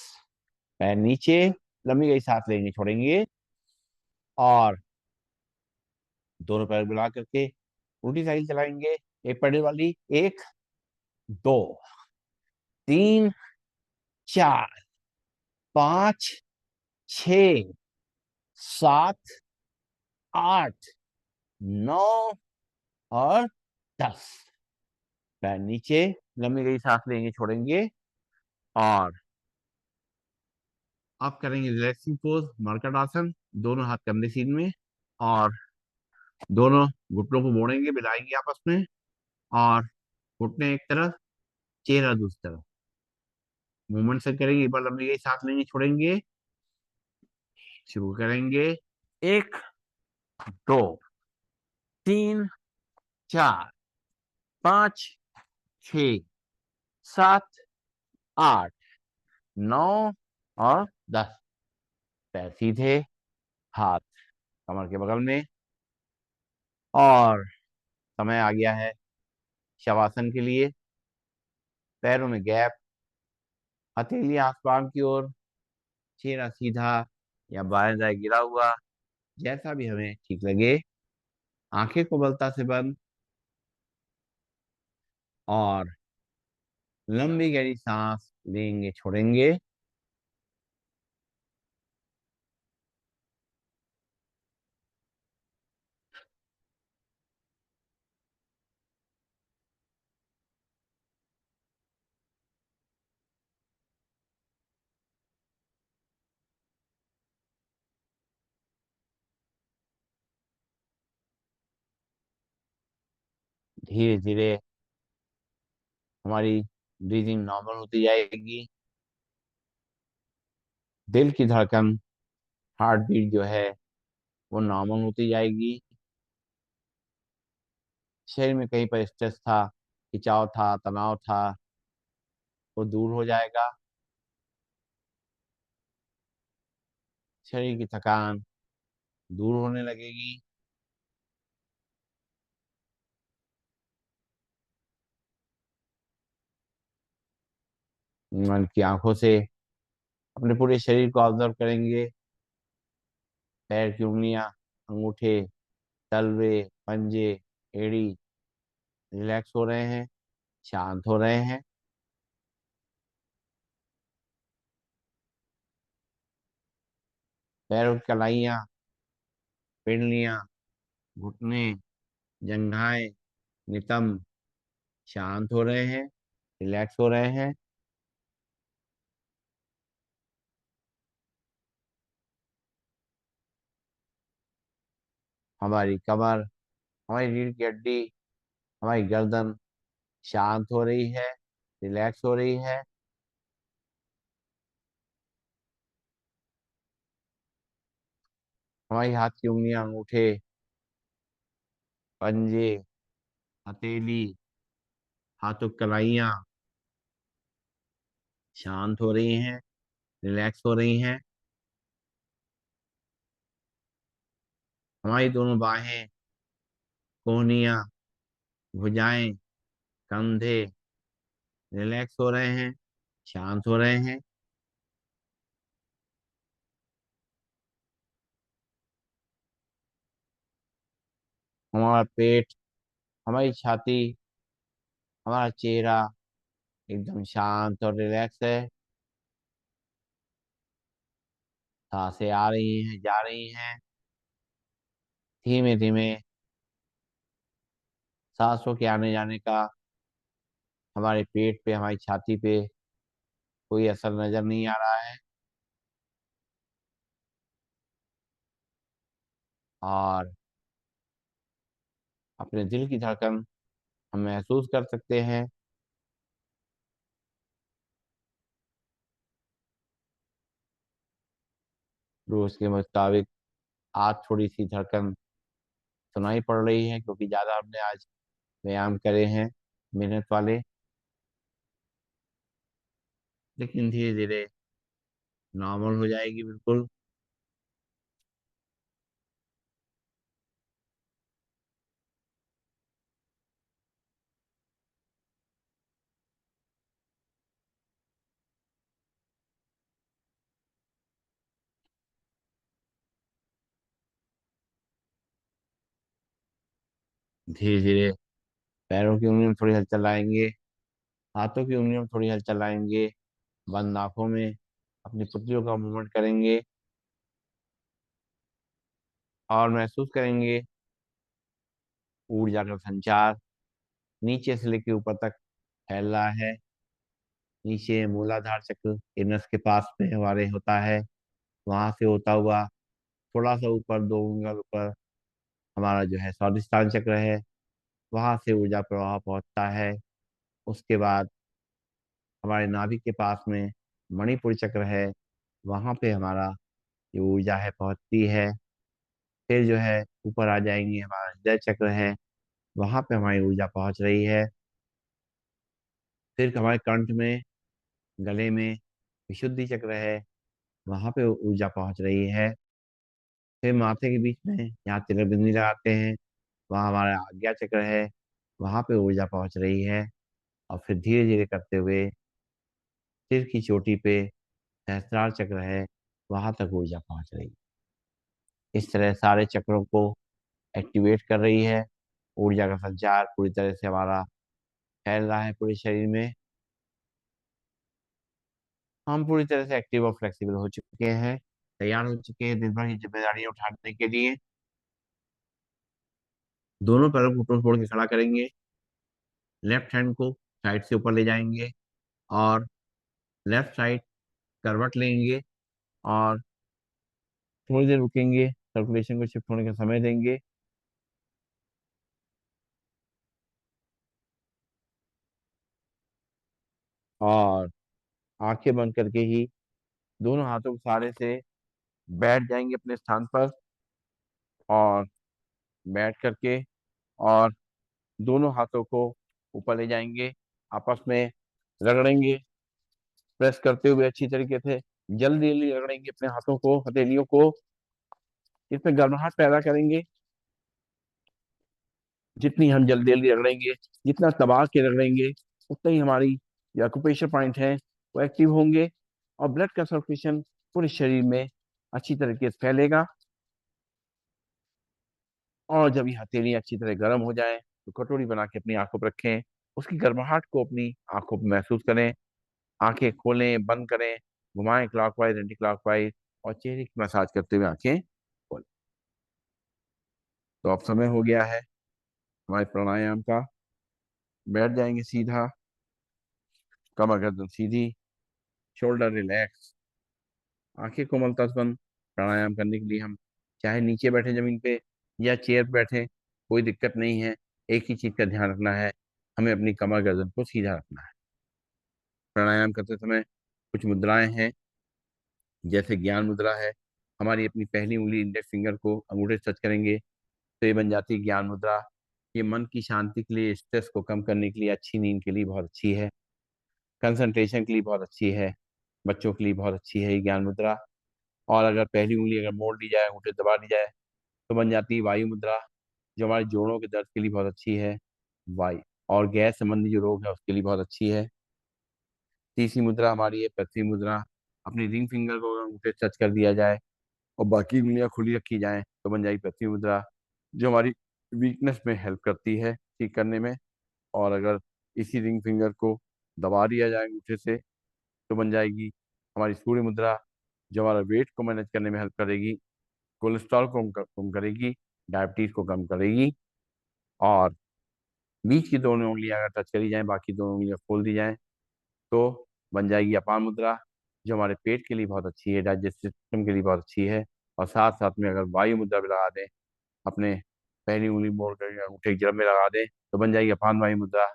पैर नीचे, लंबी गई सांस लेंगे, छोड़ेंगे। और दोनों पैर मिला करके उल्टी साइकिल चलाएंगे, एक पेडल वाली। एक, दो, तीन, चार, पांच, छ, सात, आठ, नौ और 10। पैर नीचे, लंबी गई सांस लेंगे, छोड़ेंगे। और आप करेंगे रिलैक्सिंग पोज, मरकट आसन। दोनों हाथ कंधे सीध में, और दोनों घुटनों को मोड़ेंगे, मिलाएंगे आपस में। और घुटने एक तरफ, चेहरा दूसरी तरफ। मूवमेंट से करेंगे, एक बार लंबी गई सांस लेंगे, छोड़ेंगे। शुरू करेंगे। एक, दो, तीन, चार, पाँच, छ, सात, आठ, नौ और 10। पैर सीधे, हाथ कमर के बगल में। और समय आ गया है शवासन के लिए। पैरों में गैप, हथेली आसमान की ओर, चेहरा सीधा या बाएं दाएं गिरा हुआ, जैसा भी हमें ठीक लगे। आंखें को बलता से बंद, और लंबी गहरी सांस लेंगे, छोड़ेंगे। धीरे धीरे हमारी ब्रीदिंग नॉर्मल होती जाएगी। दिल की धड़कन, हार्ट बीट जो है वो नॉर्मल होती जाएगी। शरीर में कहीं पर स्ट्रेस था, खिंचाव था, तनाव था, वो दूर हो जाएगा। शरीर की थकान दूर होने लगेगी। मन की आंखों से अपने पूरे शरीर को ऑब्जर्व करेंगे। पैर की उंगलियां, अंगूठे, तलवे, पंजे, एड़ी रिलैक्स हो रहे हैं, शांत हो रहे हैं। पैरों की कलाइयां, पिंडलियां, घुटने, जंघाएं, नितंब शांत हो रहे हैं, रिलैक्स हो रहे हैं। हमारी कमर, हमारी रीढ़ की हड्डी, हमारी गर्दन शांत हो रही है, रिलैक्स हो रही है। हमारी हाथ की उंगलियां, अंगूठे, पंजे, हथेली, हाथों की कलाइयां शांत हो रही हैं, रिलैक्स हो रही हैं। हमारी दोनों बाहें, कोहनियां, भुजाएं, कंधे रिलैक्स हो रहे हैं, शांत हो रहे हैं। हमारा पेट, हमारी छाती, हमारा चेहरा एकदम शांत और रिलैक्स है। सांसें आ रही हैं, जा रही हैं, धीमे धीमे। सांसों के आने जाने का हमारे पेट पे, हमारी छाती पे कोई असर नजर नहीं आ रहा है। और अपने दिल की धड़कन हम महसूस कर सकते हैं। रोज के मुताबिक आज थोड़ी सी धड़कन सुनाई पड़ रही है, क्योंकि ज्यादा हमने आज व्यायाम करे हैं, मेहनत वाले। लेकिन धीरे धीरे नॉर्मल हो जाएगी बिल्कुल। धीरे धीरे पैरों की उंगलियों में थोड़ी हलचल लाएंगे, हाथों की उंगलियों में थोड़ी हलचल लाएंगे, बंद आंखों में अपनी पुतलियों का मूवमेंट करेंगे और महसूस करेंगे ऊर्जा का संचार नीचे से लेकर ऊपर तक फैल रहा है। नीचे मूलाधार चक्र इनस के पास में हमारे होता है, वहां से होता हुआ थोड़ा सा ऊपर, 2 उंगल ऊपर हमारा जो है स्वादिष्टान चक्र है, वहां से ऊर्जा प्रवाह पहुंचता है। उसके बाद हमारे नाभि के पास में मणिपुर चक्र है, वहां पे हमारा जो ऊर्जा है पहुंचती है। फिर जो है ऊपर आ जाएंगे, हमारा हृदय चक्र है, वहां पे हमारी ऊर्जा पहुंच रही है। फिर हमारे कंठ में, गले में विशुद्धि चक्र है, वहां पे ऊर्जा पहुंच रही है। फिर माथे के बीच में यहाँ तिलक बिंदी लगाते हैं, वहाँ हमारा आज्ञा चक्र है, वहां पे ऊर्जा पहुंच रही है। और फिर धीरे धीरे करते हुए सिर की चोटी पे सहस्त्रार चक्र है, वहां तक ऊर्जा पहुंच रही है। इस तरह सारे चक्रों को एक्टिवेट कर रही है। ऊर्जा का संचार पूरी तरह से हमारा फैल रहा है पूरे शरीर में। हम पूरी तरह से एक्टिव और फ्लेक्सिबल हो चुके हैं, तैयार हो चुके हैं दिन भर की जिम्मेदारियां उठाने के लिए। दोनों पैरों को ऊपर फोड़ के खड़ा करेंगे, लेफ्ट हैंड को साइड से ऊपर ले जाएंगे और लेफ्ट साइड करवट लेंगे और थोड़ी देर रुकेंगे, सर्कुलेशन को शिफ्ट होने का समय देंगे। और आंखें बंद करके ही दोनों हाथों के सहारे से बैठ जाएंगे अपने स्थान पर, और बैठ करके और दोनों हाथों को ऊपर ले जाएंगे, आपस में रगड़ेंगे, प्रेस करते हुए अच्छी तरीके से जल्दी जल्दी रगड़ेंगे अपने हाथों को, हथेलियों को। इसमें गर्माहट पैदा करेंगे। जितनी हम जल्दी जल्दी रगड़ेंगे, जितना दबा के रगड़ेंगे, उतना ही हमारी जो एक्यूप्रेशर पॉइंट है वो एक्टिव होंगे और ब्लड का सर्कुलेशन पूरे शरीर में अच्छी तरीके से फैलेगा। और जब ये हथेली अच्छी तरह गर्म हो जाए तो कटोरी बना के अपनी आंखों पर रखें, उसकी गर्माहट को अपनी आंखों पर महसूस करें। आंखें खोलें, बंद करें, घुमाएं क्लॉकवाइज एंटी क्लॉकवाइज, और चेहरे की मसाज करते हुए आंखें खोलें। तो अब समय हो गया है हमारे प्राणायाम का। बैठ जाएंगे सीधा, कमर गर्दन सीधी, शोल्डर रिलैक्स, आंखें कोमलता से बंद। प्राणायाम करने के लिए हम चाहे नीचे बैठे जमीन पे या चेयर पे बैठे, कोई दिक्कत नहीं है। एक ही चीज का ध्यान रखना है, हमें अपनी कमर गर्दन को सीधा रखना है। प्राणायाम करते समय कुछ मुद्राएं हैं, जैसे ज्ञान मुद्रा है। हमारी अपनी पहली उंगली इंडेक्स फिंगर को अंगूठे से टच करेंगे तो ये बन जाती है ज्ञान मुद्रा। ये मन की शांति के लिए, स्ट्रेस को कम करने के लिए, अच्छी नींद के लिए बहुत अच्छी है, कंसंट्रेशन के लिए बहुत अच्छी है, बच्चों के लिए बहुत अच्छी है ये ज्ञान मुद्रा। और अगर पहली उंगली अगर मोड़ दी जाए, अंगूठे दबा दी जाए, तो बन जाती है वायु मुद्रा, जो हमारे जोड़ों के दर्द के लिए बहुत अच्छी है। वायु और गैस संबंधी जो रोग है उसके लिए बहुत अच्छी है। तीसरी मुद्रा हमारी है पृथ्वी मुद्रा। अपनी रिंग फिंगर को अगर अंगूठे से टच कर दिया जाए और बाकी उंगलियां खुली रखी जाएं, तो बन जाएगी पृथ्वी मुद्रा, जो हमारी वीकनेस में हेल्प करती है ठीक करने में। और अगर इसी रिंग फिंगर को दबा दिया जाए अंगूठे से, तो बन जाएगी हमारी सूर्य मुद्रा, जो हमारा वेट को मैनेज करने में हेल्प करेगी, कोलेस्ट्रॉल को कम करेगी, डायबिटीज को कम करेगी। और बीच की दोनों उंगलियां अगर टच करी जाएं, बाकी दोनों उंगलियां खोल दी जाएं, तो बन जाएगी अपान मुद्रा, जो हमारे पेट के लिए बहुत अच्छी है, डाइजेस्टिव सिस्टम के लिए बहुत अच्छी है। और साथ साथ में अगर वायु मुद्रा भी लगा दें, अपने पहली उंगली मोड़ कर अंगूठे की जब में लगा दें, तो बन जाएगी अपान वायु मुद्रा,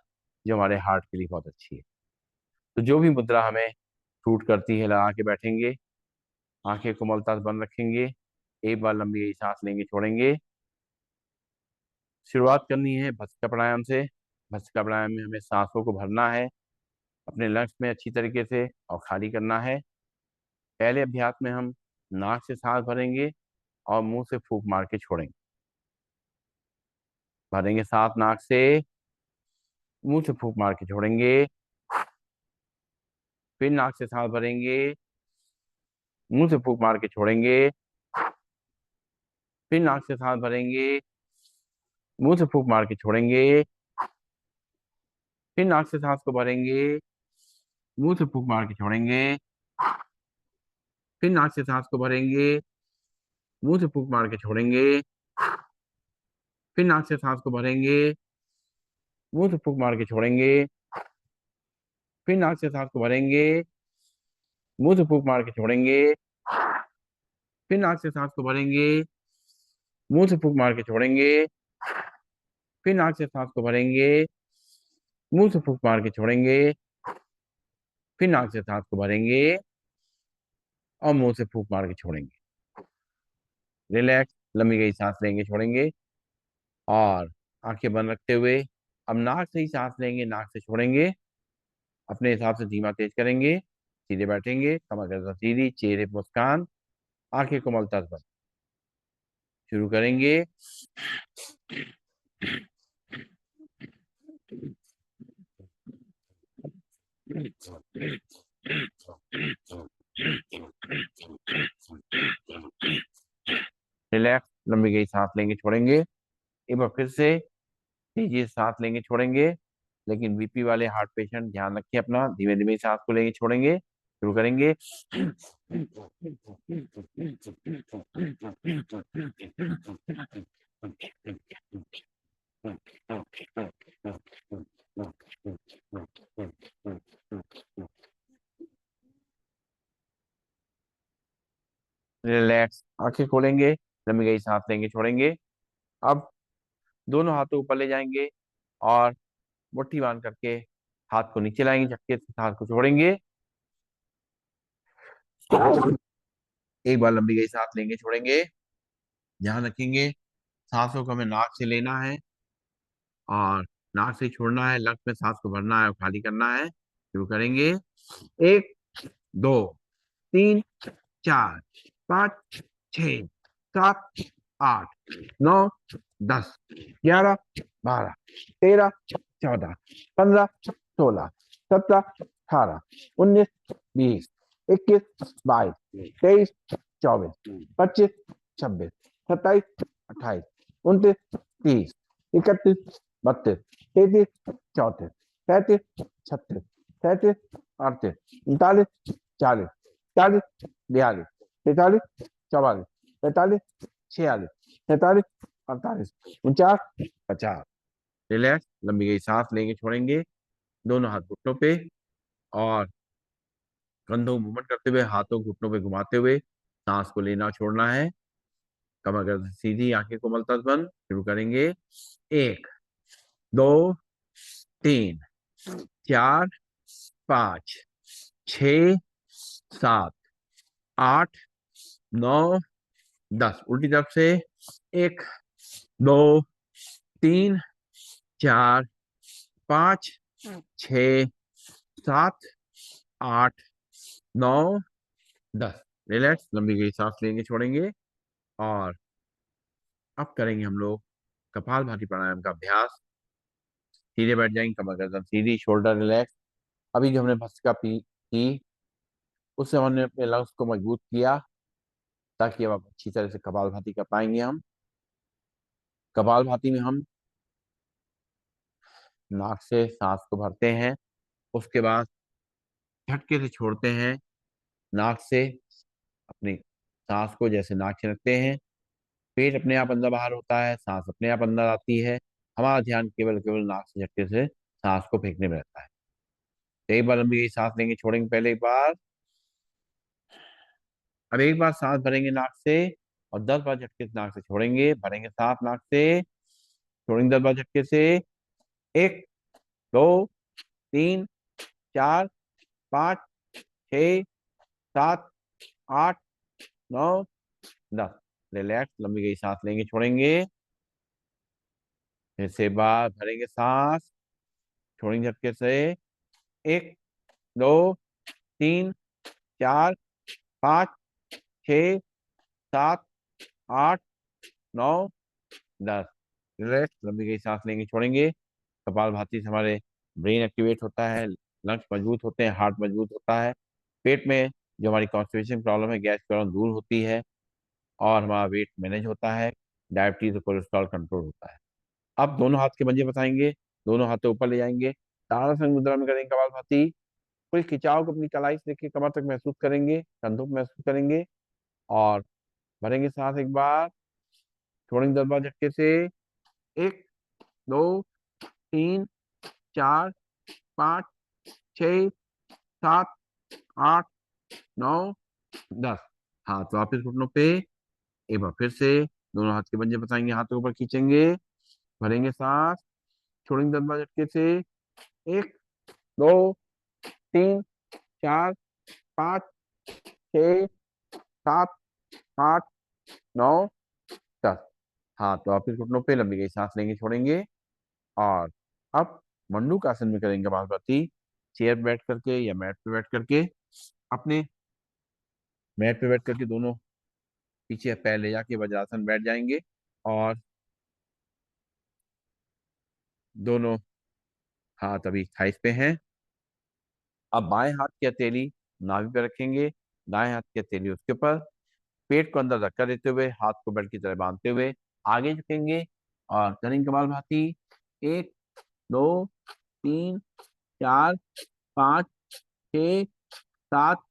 जो हमारे हार्ट के लिए बहुत अच्छी है। तो जो भी मुद्रा हमें सूट करती है लगा के बैठेंगे, आंखें कोमलता से बंद रखेंगे, एक बार लंबी सांस लेंगे, छोड़ेंगे। शुरुआत करनी है भस्त्रिका प्राणायाम से। भस्त्रिका प्राणायाम में हमें सांसों को भरना है अपने लंग्स में अच्छी तरीके से और खाली करना है। पहले अभ्यास में हम नाक से सांस भरेंगे और मुंह से फूंक मार के छोड़ेंगे। भरेंगे सांस नाक से, मुंह से फूंक मार के छोड़ेंगे। फिर नाक से सांस भरेंगे, मुंह से फूंक मार के छोड़ेंगे। फिर नाक से सांस भरेंगे, मुंह से फूंक मार के छोड़ेंगे। फिर नाक से सांस को भरेंगे। मुंह से फूंक मार के छोड़ेंगे। फिर नाक से सांस को भरेंगे। मुंह से फूंक मार के छोड़ेंगे। फिर नाक से सांस को भरेंगे। मुंह से फूंक मार के छोड़ेंगे। फिर नाक से सांस को भरेंगे। मुंह से फूंक मार के छोड़ेंगे। फिर नाक से सांस को भरेंगे। मुंह से फूंक मार के छोड़ेंगे। फिर नाक से सांस को भरेंगे। मुंह से फूंक मार के छोड़ेंगे। फिर नाक से सांस को भरेंगे और मुंह से फूंक मार के छोड़ेंगे। रिलैक्स, लंबी गई सांस लेंगे, छोड़ेंगे। और आंखें बंद रखते हुए अब नाक से ही सांस लेंगे, नाक से छोड़ेंगे। अपने हिसाब से धीमा तेज करेंगे। सीधे बैठेंगे, कमर गर्दन सीधी, चेहरे पे मुस्कान, आंखें कोमल तक बंद। शुरू करेंगे। रिलैक्स, लंबी गई सांस लेंगे, छोड़ेंगे। एक बार फिर से तेजी से सांस लेंगे, छोड़ेंगे। लेकिन बीपी वाले हार्ट पेशेंट ध्यान रखिए अपना, धीमे धीमे सांस को लेंगे, छोड़ेंगे। शुरू करेंगे। रिलैक्स, आंखें खोलेंगे, लंबी गई सांस लेंगे, छोड़ेंगे। अब दोनों हाथों ऊपर ले जाएंगे और मुट्ठी बांध करके हाथ को नीचे लाएंगे, झटके से हाथ को छोड़ेंगे। एक बार लंबी गई सांस लेंगे, छोड़ेंगे। ध्यान रखेंगे सांसों को हमें नाक से लेना है और नाक से छोड़ना है। लंग्स में सांस को भरना है और खाली करना है। शुरू करेंगे। एक, दो, तीन, चार, पाँच, छ, सात, आठ, नौ, 10, 11, 12, 13, 14, 15, 16, 17, 18, 19, 20, 21, 22, 23, 24, 25, 26, 27, 28, 29, 30, 31, 32, 33, 34, 35, 36, 37, 38, 39, 40, 41, 42, 43, 44, 45, 46, 47, 48, 49, 50। रिलैक्स, लंबी गई सांस लेंगे, छोड़ेंगे। दोनों हाथ घुटनों पे और कंधों मूवमेंट करते हुए, हाथों घुटनों पे घुमाते हुए सांस को लेना छोड़ना है। कमर गर्दन सीधी, आंखें कोमल तक बंद। शुरू करेंगे। एक, दो, तीन, चार, पाँच, छ, सात, आठ, नौ, 10। उल्टी तरफ से। एक, दो, तीन, चार, पाँच, छ, सात, आठ, नौ, 10। रिलैक्स, लंबी गई सांस लेंगे, छोड़ेंगे। और अब करेंगे हम लोग कपालभाति प्राणायाम का अभ्यास। सीधे बैठ जाएंगे, कमर गर्दन सीधी, शोल्डर रिलैक्स। अभी जो हमने भस्त्रिका पी की, उससे हमने अपने लंग्स को मजबूत किया ताकि अब आप अच्छी तरह से कपालभाति कर पाएंगे। हम कपालभाति में हम नाक से सांस को भरते हैं, उसके बाद झटके से छोड़ते हैं। नाक से अपनी सांस को जैसे नाक से रखते हैं, पेट अपने आप अंदर बाहर होता है, सांस अपने आप अंदर आती है। हमारा ध्यान केवल केवल नाक से झटके से सांस को फेंकने में रहता है। तो एक बार लंबी सांस लेंगे, छोड़ेंगे पहले एक बार। अब एक बार सांस भरेंगे नाक से और 10 बार झटके से नाक से छोड़ेंगे। भरेंगे सांस नाक से, छोड़ेंगे 10 बार झटके से। एक, दो, तीन, चार, पाँच, छ, सात, आठ, नौ, 10। रिलैक्स, लंबी गई सांस लेंगे, छोड़ेंगे। फिर से बार भरेंगे सांस, छोड़ेंगे झटके से। एक, दो, तीन, चार, पाँच, छ, सात, आठ, नौ, 10। रिलैक्स, लंबी गई सांस लेंगे, छोड़ेंगे। कपालभाति से हमारे ब्रेन एक्टिवेट होता है, लंग्स मजबूत होते हैं, हार्ट मजबूत होता है। पेट में जो हमारी कॉन्स्टिपेशन प्रॉब्लम है, गैस प्रॉब्लम दूर होती है और हमारा वेट मैनेज होता है। डायबिटीज और कोलेस्ट्रॉल कंट्रोल होता है। अब दोनों हाथ के पंजे फंसाएंगे, दोनों हाथों ऊपर ले जाएंगे, ताड़ासन मुद्रा में करेंगे कपालभाति। पूरी खिंचाव को अपनी कलाई से लेकर कमर तक महसूस करेंगे, कंधों को महसूस करेंगे, और भरेंगे सांस एक बार, छोड़ेंगे 10 बार झटके से। 1, 2, 3, 4, 5, 6, 7, 8, 9, 10। हाथ वापिस घुटनों पे। एक बार फिर से दोनों हाथ के पंजे फंसाएंगे, हाथों के ऊपर खींचेंगे, भरेंगे सांस, छोड़ेंगे 10 बार झटके से। 1, 2, 3, 4, 5, 6, 7, 8, 9, 10। हाथ वापिस घुटनों पे, लंबी गई सांस लेंगे, छोड़ेंगे। और अब मंडूकासन में करेंगे कपालभाति। चेयर पे बैठ करके या मैट पे बैठ करके, अपने मैट पे बैठ करके दोनों पीछे पैर ले जाके वज्रासन बैठ जाएंगे, और दोनों हाथ अभी थाइस पे हैं। अब बाएं हाथ की हथेली नाभि पे रखेंगे, दाएं हाथ की हथेली उसके ऊपर, पेट को अंदर धक्का देते हुए हाथ को बेल्ट की तरह बांधते हुए आगे झुकेंगे, और करेंगे कपालभाति। 1, 2, 3, 4, 5, 6, 7,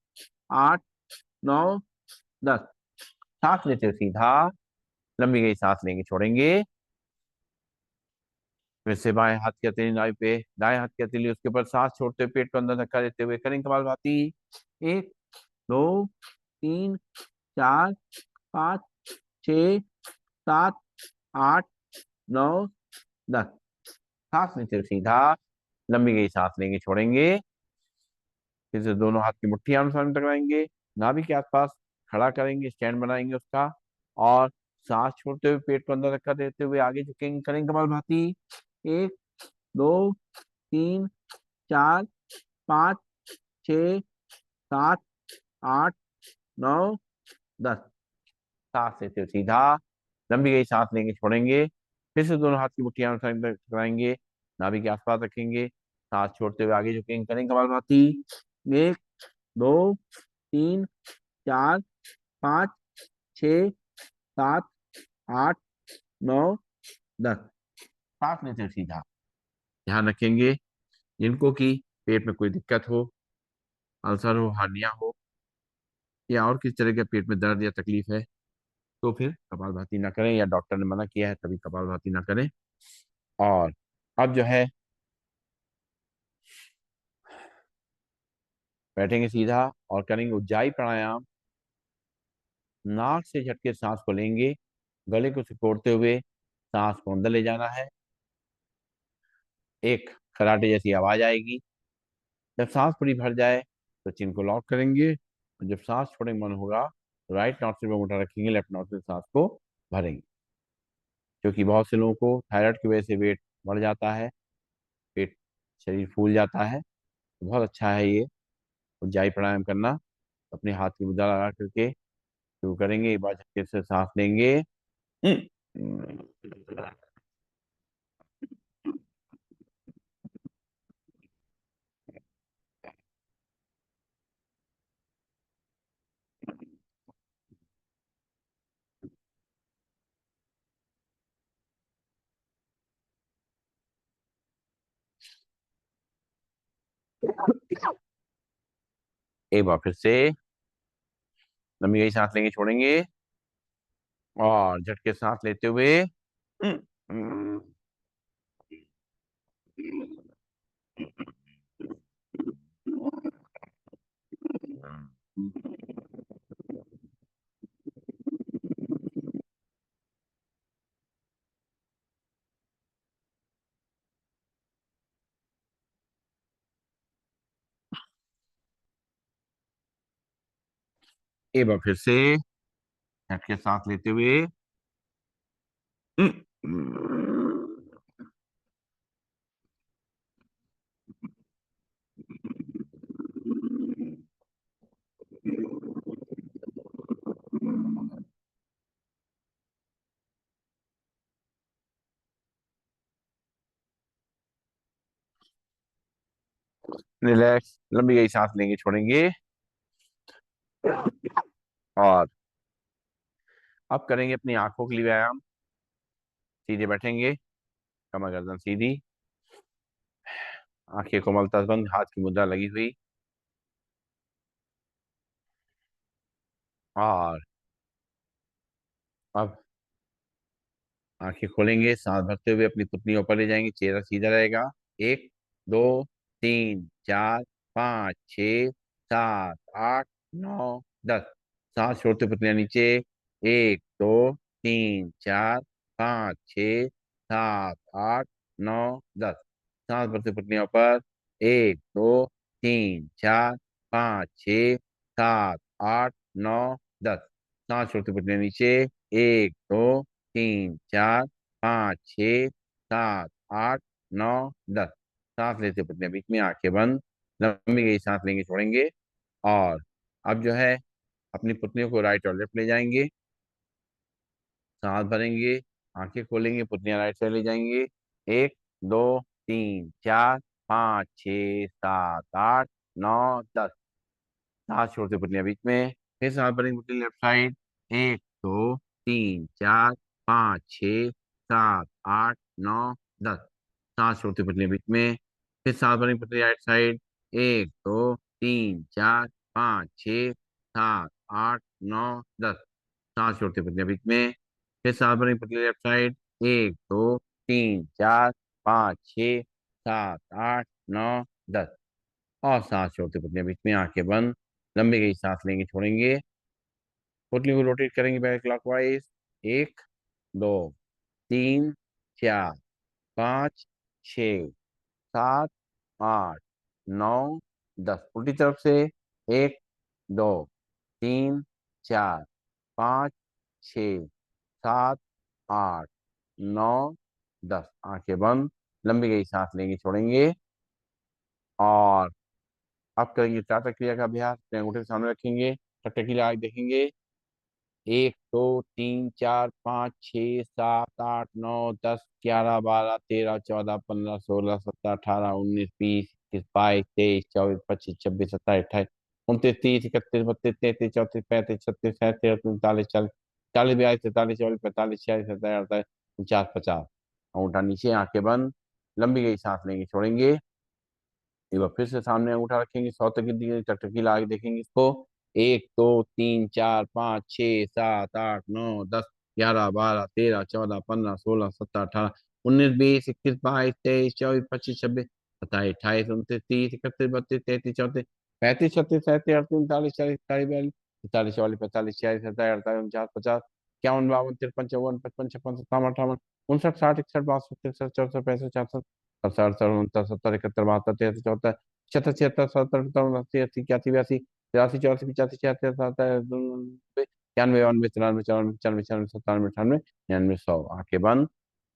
8, 9, 10। सांस लेते हुए सीधा लंबी गई सांस लेंगे, छोड़ेंगे। फिर से बाएं हाथ की हथेली नाभि पे, दाएं हाथ की हथेली उसके ऊपर, सांस छोड़ते हुए पेट को अंदर धक्का देते हुए करेंगे कपालभाति। 1, 2, 3, 4, 5, 6, 7, 8, 9, 10। सांस लेते हुए सीधा लंबी गई सांस लेंगे, छोड़ेंगे। फिर से दोनों हाथ की मुट्ठी आमने सामने टकराएंगे, नाभि के आसपास खड़ा करेंगे, स्टैंड बनाएंगे उसका, और सांस छोड़ते हुए पेट को अंदर धक्का देते हुए आगे झुकेंगे, करेंगे कपालभाति। 1, 2, 3, 4, 5, 6, 7, 8, 9, 10। सांस लेते हुए सीधा लंबी गई सांस लेंगे, छोड़ेंगे। फिर से दोनों हाथ की मुट्ठियां टकराएंगे, नाभि के आसपास रखेंगे, सांस छोड़ते हुए आगे झुकेंगे, करेंगे कपालभाति। 1, 2, 3, 4, 5, 6, 7, 8, 9, 10। सांस लेते हुए सीधा। ध्यान रखेंगे, जिनको कि पेट में कोई दिक्कत हो, अल्सर हो, हार्निया हो, या और किस तरह के पेट में दर्द या तकलीफ है, तो फिर कपालभाति ना करें, या डॉक्टर ने मना किया है तभी कपालभाति ना करें। और अब जो है, बैठेंगे सीधा और करेंगे उज्जाई प्राणायाम। नाक से झटके सांस को लेंगे, गले को सिकोड़ते हुए सांस को अंदर ले जाना है। एक खराटे जैसी आवाज आएगी। जब सांस पूरी भर जाए तो चिन को लॉक करेंगे, और जब सांस छोड़ने मन होगा तो राइट नॉस्ट्रिल पर मुट्ठा रखेंगे, लेफ्ट नॉस्ट्रिल सांस को भरेंगे। क्योंकि बहुत से लोगों को थायराइड की वजह से वेट बढ़ जाता है, पेट, शरीर फूल जाता है, तो बहुत अच्छा है ये उज्जाई प्राणायाम करना। अपने हाथ की मुद्रा लगा करके शुरू करेंगे, एक बार झटके से सांस लेंगे। एक बार फिर से लंबी गई सांस लेंगे, छोड़ेंगे, और झटके सांस लेते हुए एक बार फिर से झटके सांस लेते हुए रिलैक्स, लंबी गई सांस लेंगे, छोड़ेंगे। और अब करेंगे अपनी आंखों के लिए व्यायाम। सीधे बैठेंगे, कमर गर्दन सीधी, आंखें कोमलता से बंद, हाथ की मुद्रा लगी हुई। और अब आंखें खोलेंगे, सांस भरते हुए अपनी पुतलियों ऊपर ले जाएंगे, चेहरा सीधा रहेगा। एक, दो, तीन, चार, पाँच, छ, सात, आठ, नौ, 10। सांस छोड़ते पुतलियां नीचे। एक, दो, तीन, चार, पाँच, छ, सात, आठ, नौ, 10। सांस भरते पुतलियां ऊपर। एक, दो, तीन, चार, पाँच, छ, सात, आठ, नौ, 10। सांस छोड़ते पुतलियां नीचे। एक, दो, तीन, चार, पाँच, छ, सात, आठ, नौ, 10। सांस लेते अपने बीच में, आंखें बंद। लंबी गई सांस लेंगे, छोड़ेंगे। और अब जो है अपनी पुतलियों को राइट और लेफ्ट ले जाएंगे, सांस भरेंगे, आंखें खोलेंगे, पुतलियां राइट साइड ले जाएंगे। एक, दो, तीन, चार, पाँच, छ, सात, आठ, नौ, 10। सांस छोड़ते पुतलियां बीच में, फिर सांस भरेंगे, पुतली लेफ्ट साइड। एक, दो, तीन, चार, पाँच, छ, सात, आठ, नौ, 10। सांस छोड़ते पुतलियां बीच में, फिर सांस भरेंगे, पुतली राइट साइड। एक, दो, तीन, चार, पाँच, छ, सात, आठ, नौ, 10। सांस छोड़ते पुतलियां बीच में, फिर सांस भरेंगे, पुतली लेफ्ट साइड। एक, दो, तीन, चार, पाँच, छ, सात, आठ, नौ, 10। और सांस छोड़ते पुतलियां बीच में, आंखें बंद। लंबी गई सांस लेंगे, छोड़ेंगे। पुतली को रोटेट करेंगे बैक क्लॉकवाइज। एक, दो, तीन, चार, पाँच, छ, सात, आठ, नौ, 10। उल्टी तरफ से। एक, दो, तीन, चार, पाँच, छ, सात, आठ, नौ, 10। आंखें बंद। लंबी गई सांस लेंगे, छोड़ेंगे। और अब करेंगे टाटा क्रिया का अभ्यास। अपने अंगूठे के सामने रखेंगे, टकटकी लगा के देखेंगे। एक, दो, तीन, चार, पाँच, छ, सात, आठ, नौ, 10, 11, 12, 13, 14, 15, 16, 17, 18, 19, 20, 21, 22, 23, 24, 25, 26, 27, 28, 29, 30, 31, 32, 33, 34, 35, 36, 37, 38, 39, 40, 40, 42, 43, 44, 45, 46, 47, 48, 49, 50। अंगूठा नीचे, आंखें बंद। लंबी गई सांस लेंगे, छोड़ेंगे। एक बार फिर से सामने अंगूठा रखेंगे, 100 तक गिनती, टकटकी लगा के देखेंगे इसको। एक, दो, तीन, चार, पाँच, छ, सात, आठ, नौ, 10, 11, 12, 13, 14, 15, 16, 17, 18, 19, 20, 21, 22, 23, 24, 25, 26, 27, 28, 29, 30, 31, 32, 33, 34, 35, 36, 37, 38, 39, 40, 41, 42, 43, 44, 45, 46, 47, 48, 49, 50, 51, 52, 53, 54, 55, 56, 57, 58, 59, 60, 61, 62, 63, 64, 65, 66, 67, 68, 70, 71, 72, 73, 74, 76, 77, 77, 78, 80, 81, 82, 83, 84, 85, 76, 77, 91, 92, 93, 94, 95, 96, 97, 98, 99, 100। आंखें बंद।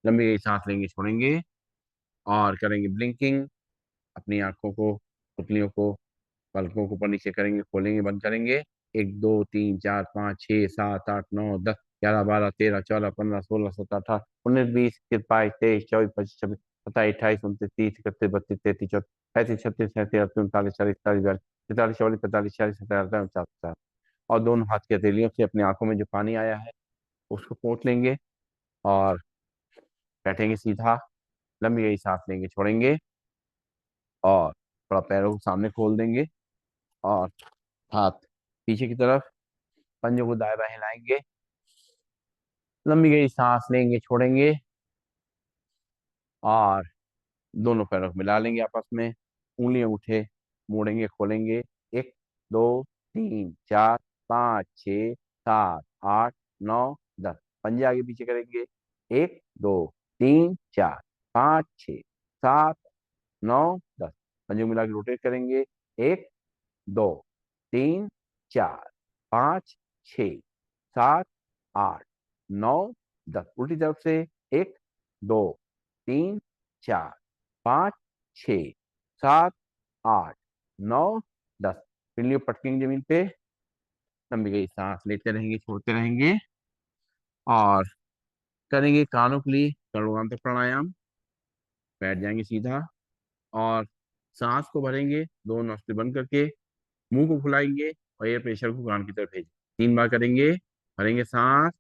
लंबी गई सांस लेंगे, छोड़ेंगे। और करेंगे ब्लिंकिंग। अपनी आंखों को, पुतलियों को, पलकों को ऊपर नीचे करेंगे, खोलेंगे, बंद करेंगे। एक, दो, तीन, चार, पाँच, छ, सात, आठ, नौ, 10, 11, 12, 13, 14, 15, 16, 17, 18, 19, 20, 21, 22, 23, 24, 25, 26, 27, 28, 29, 30, 31, 32, 33, 34, 35, 36, 37, 38, 39, 40, 41, 42, 43, 44, 45, 46, 47, 48, 49, 50। और दोनों हाथ की हथेलियों से अपनी आंखों में जो पानी आया है उसको पोंछ लेंगे। और बैठेंगे सीधा। लंबी गई सांस लेंगे, छोड़ेंगे। और थोड़ा पैरों को सामने खोल देंगे। और हाथ पीछे की तरफ, पंजों को दाएं बाएं हिलाएंगे। लंबी गई सांस लेंगे, छोड़ेंगे। और दोनों पैरों को मिला लेंगे आपस में। उंगलियां उठे, मोड़ेंगे, खोलेंगे। एक, दो, तीन, चार, पाँच, छ, सात, आठ, नौ, 10। पंजे आगे पीछे करेंगे। एक, दो, तीन, चार, पाँच, छ, सात, नौ, 10। पंजे को मिला के रोटेट करेंगे। एक, दो, तीन, चार, पाँच, छ, सात, आठ, नौ, 10। उल्टी तरफ से। एक, दो, तीन, चार, पाँच, छ, सात, आठ, नौ, 10। पिंडलियों पटकेंगे जमीन पे। लंबी गई सांस लेते रहेंगे, छोड़ते रहेंगे। और करेंगे कानों के लिए करोड़ांत प्राणायाम। बैठ जाएंगे सीधा। और सांस को भरेंगे, दोनों नौकरी बंद करके, मुंह को फुलाएंगे और एयर प्रेशर को कान की तरफ भेजेंगे। 3 बार करेंगे। भरेंगे सांस,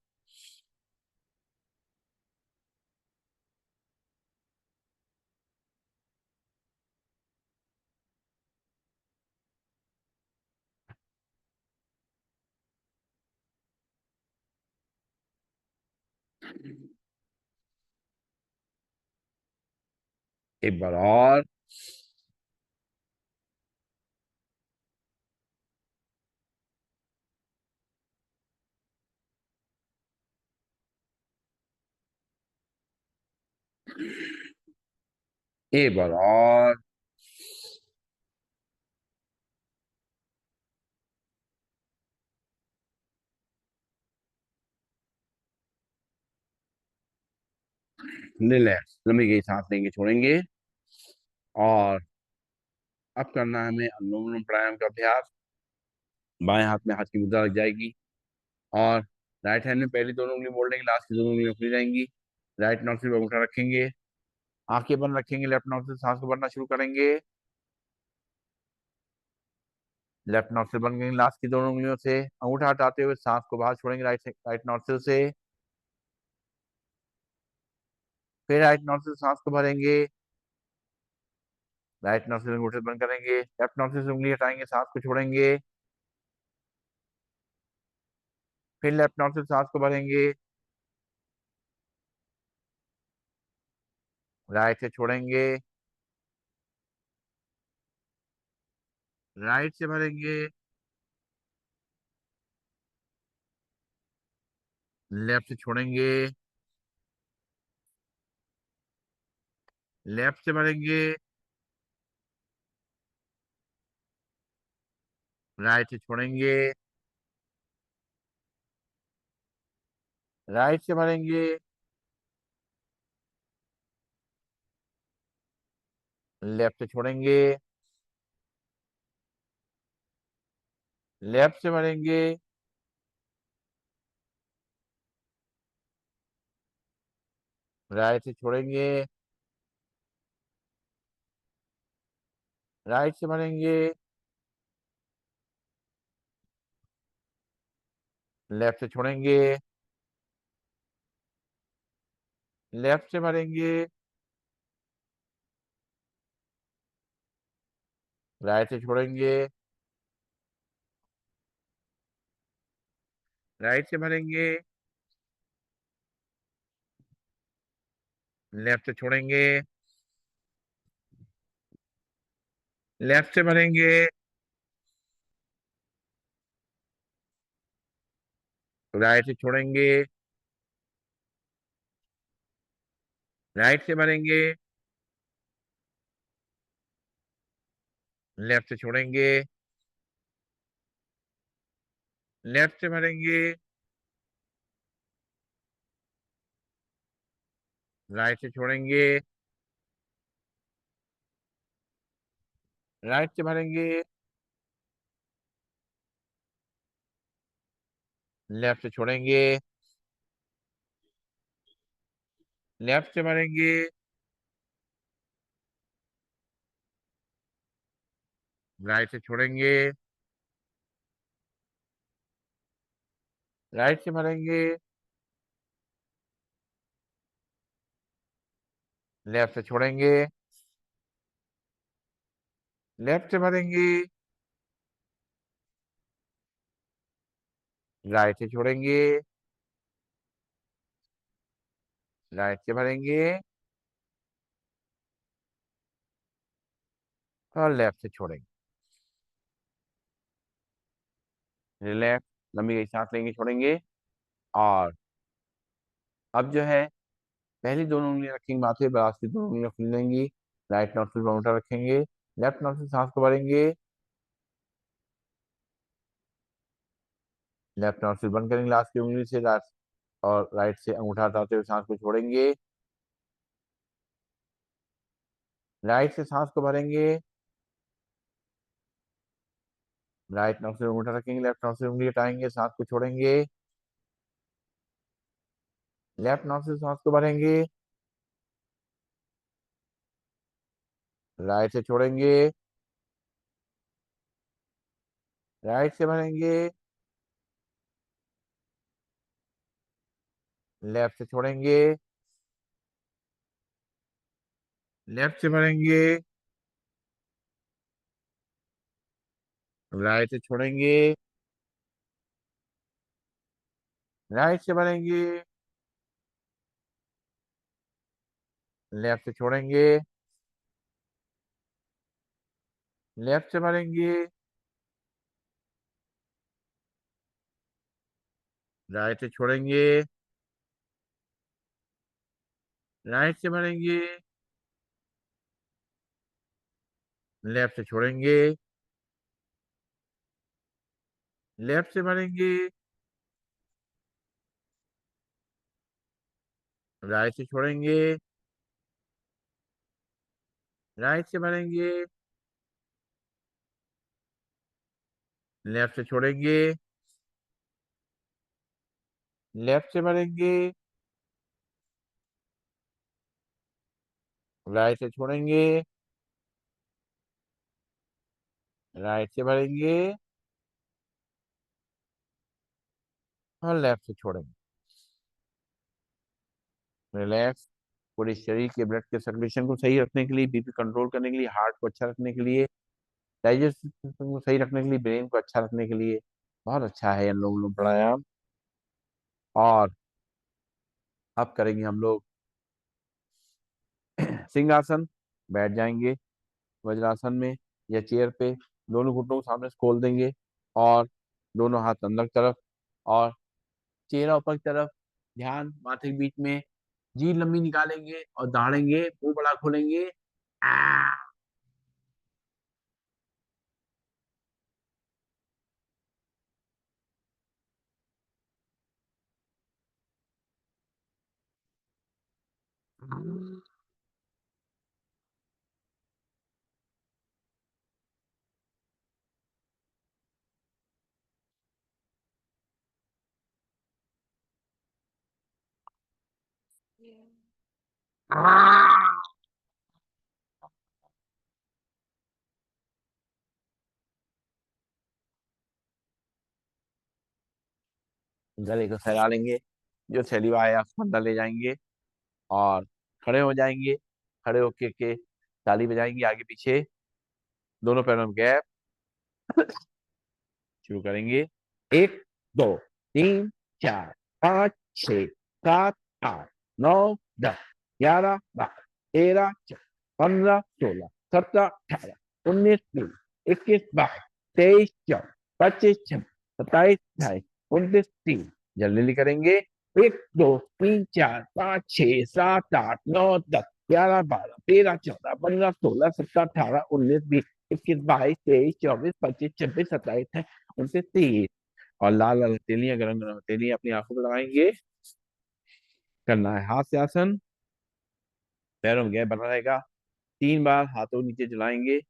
एक बार और। एक बार और। रिलैक्स, लंबी गई सांस लेंगे, छोड़ेंगे। और अब करना है हमें अनुलोम विलोम प्राणायाम का अभ्यास। बाएं हाथ में हाथ की मुद्रा लग जाएगी। और राइट हैंड में पहली दोनों उंगली मोड़ लेंगे, लास्ट की दोनों उंगलियां खुली रहेंगी। राइट नॉस्ट्रिल पर अंगूठा रखेंगे। आंखें बंद रखेंगे, लेफ्ट नॉस्ट्रिल से सांस को भरना शुरू करेंगे। लेफ्ट नॉस्ट्रिल बंद करेंगे, लास्ट की दोनों उंगलियों से अंगूठा हटाते हुए सांस को बाहर छोड़ेंगे राइट नॉस्ट्रिल से। फिर राइट नॉस्ट्रिल से सांस को भरेंगे। राइट नॉस्ट्रिल अंगूठे बंद करेंगे, लेफ्ट नॉस्ट्रिल से उंगली हटाएंगे, सांस को छोड़ेंगे। फिर लेफ्ट नॉस्ट्रिल से सांस को भरेंगे। राइट से छोड़ेंगे। राइट से भरेंगे। लेफ्ट से छोड़ेंगे। लेफ्ट से भरेंगे। राइट से छोड़ेंगे। राइट से भरेंगे। लेफ्ट से छोड़ेंगे। लेफ्ट से भरेंगे। राइट से छोड़ेंगे। राइट से भरेंगे। लेफ्ट से छोड़ेंगे। लेफ्ट से भरेंगे। राइट से छोड़ेंगे। राइट से भरेंगे। लेफ्ट से छोड़ेंगे। लेफ्ट से भरेंगे। राइट से छोड़ेंगे। राइट से भरेंगे। लेफ्ट से छोड़ेंगे। लेफ्ट से भरेंगे। राइट से छोड़ेंगे। राइट से भरेंगे। लेफ्ट से छोड़ेंगे। लेफ्ट से भरेंगे। राइट से छोड़ेंगे। राइट से भरेंगे। लेफ्ट से छोड़ेंगे। लेफ्ट से भरेंगे। राइट से छोड़ेंगे। राइट से भरेंगे। और लेफ्ट से छोड़ेंगे। रिलैक्स, लंबी गई सांस लेंगे, छोड़ेंगे। और अब जो है पहली दोनों उंगलियां रखेंगे माथे पर, लास्ट की दोनों उंगलियां खुली रहेंगी। राइट नॉस्ट्रिल पर अंगूठा रखेंगे। लेफ्ट नॉस्ट्रिल से सांस को भरेंगे। लेफ्ट नॉस्ट्रिल बंद करेंगे, लास्ट की उंगली से राइट। और राइट से अंगूठा हटाते हुए सांस को छोड़ेंगे। राइट से सांस को भरेंगे। राइट नॉस्ट्रिल अंगूठा रखेंगे, लेफ्ट नॉस्ट्रिल उंगली हटाएंगे, सांस को छोड़ेंगे। लेफ्ट नॉस्ट्रिल सांस को भरेंगे। राइट से छोड़ेंगे। राइट से भरेंगे। लेफ्ट से छोड़ेंगे। लेफ्ट से भरेंगे। राइट से छोड़ेंगे। राइट से भरेंगे। लेफ्ट से छोड़ेंगे, लेफ्ट से भरेंगे, राइट से छोड़ेंगे, राइट से भरेंगे, लेफ्ट से छोड़ेंगे, लेफ्ट से भरेंगे, राइट से छोड़ेंगे, राइट से भरेंगे, लेफ्ट से छोड़ेंगे, लेफ्ट से भरेंगे, राइट से छोड़ेंगे, राइट से भरेंगे और लेफ्ट से छोड़ेंगे। रिलैक्स। पूरे शरीर के ब्लड के सर्कुलेशन को सही रखने के लिए, बीपी कंट्रोल करने के लिए, हार्ट को अच्छा रखने के लिए, डाइजेस्टिव सिस्टम को सही रखने के लिए, ब्रेन को अच्छा रखने के लिए बहुत अच्छा है अनुलोम विलोम प्राणायाम। और अब करेंगे हम लोग सिंहासन। बैठ जाएंगे वज्रासन में या चेयर पे, दोनों घुटनों को सामने से खोल देंगे और दोनों हाथ अंदर की तरफ और चेहरा ऊपर की तरफ, ध्यान माथे के बीच में, जीभ लंबी निकालेंगे और दाढ़ेंगे, मुंह बड़ा खोलेंगे। आ! गले को फैला लेंगे, जो सैलिवा है उसको अंदर ले जाएंगे और खड़े हो जाएंगे। खड़े होके के ताली बजाएंगे आगे पीछे, दोनों पैरों में गैप। शुरू करेंगे। एक, दो, तीन, चार, पाँच, छः, सात, आठ, नौ, 10, 11, 12, 13, 15, 16, 17, 18, 19, 20, 21, 22, 23, 24, 25, 26, 27, 28, 29, 30। जल्दी जल्दी करेंगे। एक, दो, तीन, चार, पाँच, छः, सात, आठ, नौ, 10, 11, 12, 13, 14, 15, 16, 17, 18, 19, 20, 21, 22, 23, 24, 25, 26, 27, उनसे 30। और लाल लाल हथेलियां, गरम गरम हथेलियां अपनी आंखों पर लगाएंगे। करना है हाथ से आसन, पैरों में गैप बना रहेगा। 3 बार हाथों नीचे जलाएंगे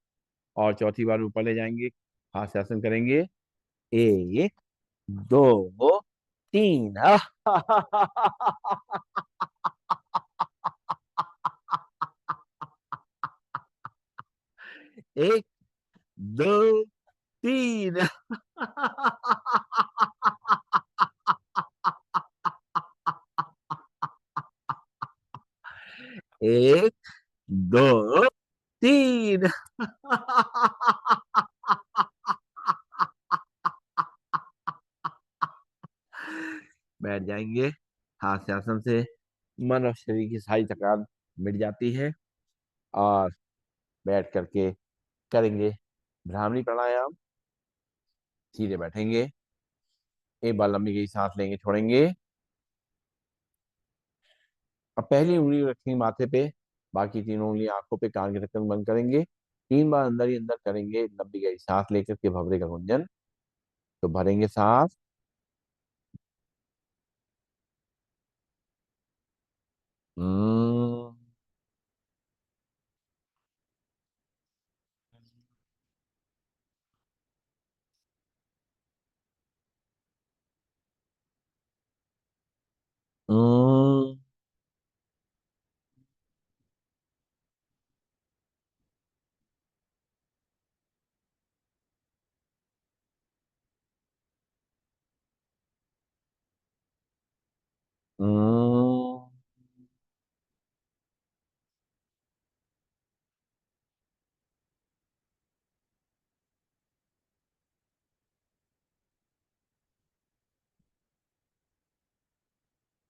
और चौथी बार ऊपर ले जाएंगे। हाथ से आसन करेंगे। एक, दो, तीन। एक, दो, तीन। एक, दो, तीन। बैठ जाएंगे। हाथ से आसन से मन और शरीर की सारी थकान मिट जाती है। और बैठ करके करेंगे भ्रामरी प्राणायाम। सीधे बैठेंगे, एक बार लंबी गई सांस लेंगे, छोड़ेंगे। अब पहली उंगली रखेंगे माथे पे, बाकी तीनों उंगली आंखों पे, कान के ढक्कन बंद करेंगे। 3 बार अंदर ही अंदर करेंगे लंबी गई सांस लेकर के भवरे का गुंजन। तो भरेंगे सांस। हम्म, हम्म, हम्म।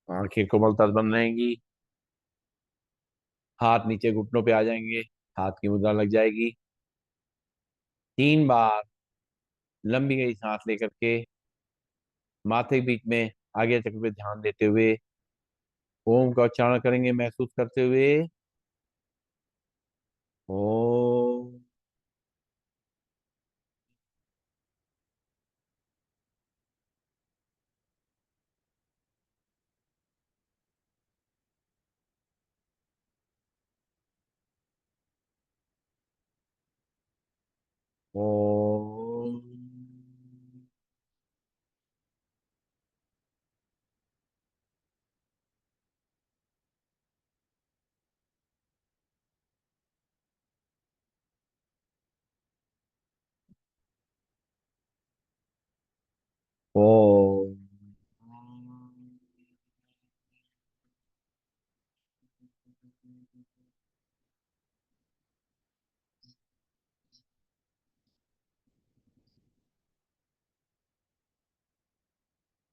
आंखें कोमलता से बंद रहेंगी। हाथ नीचे घुटनों पे आ जाएंगे, हाथ की मुद्रा लग जाएगी। 3 बार लंबी गई सांस लेकर के माथे के बीच में आगे चक्र पे ध्यान देते हुए ओम का उच्चारण करेंगे, महसूस करते हुए ओम। ओम। ओम।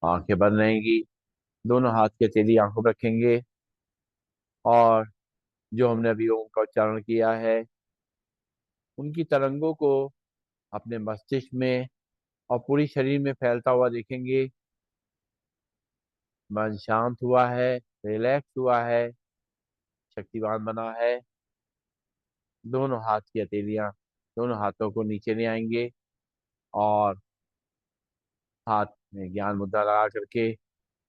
आंखें बंद रहेंगी, दोनों हाथ की हथेली आंखों पर रखेंगे और जो हमने अभी ओम का उच्चारण किया है उनकी तरंगों को अपने मस्तिष्क में और पूरी शरीर में फैलता हुआ देखेंगे। मन शांत हुआ है, रिलैक्स हुआ है, शक्तिवान बना है। दोनों हाथ की हथेलियां दोनों हाथों को नीचे ले आएंगे और हाथ में ज्ञान मुद्रा लगा करके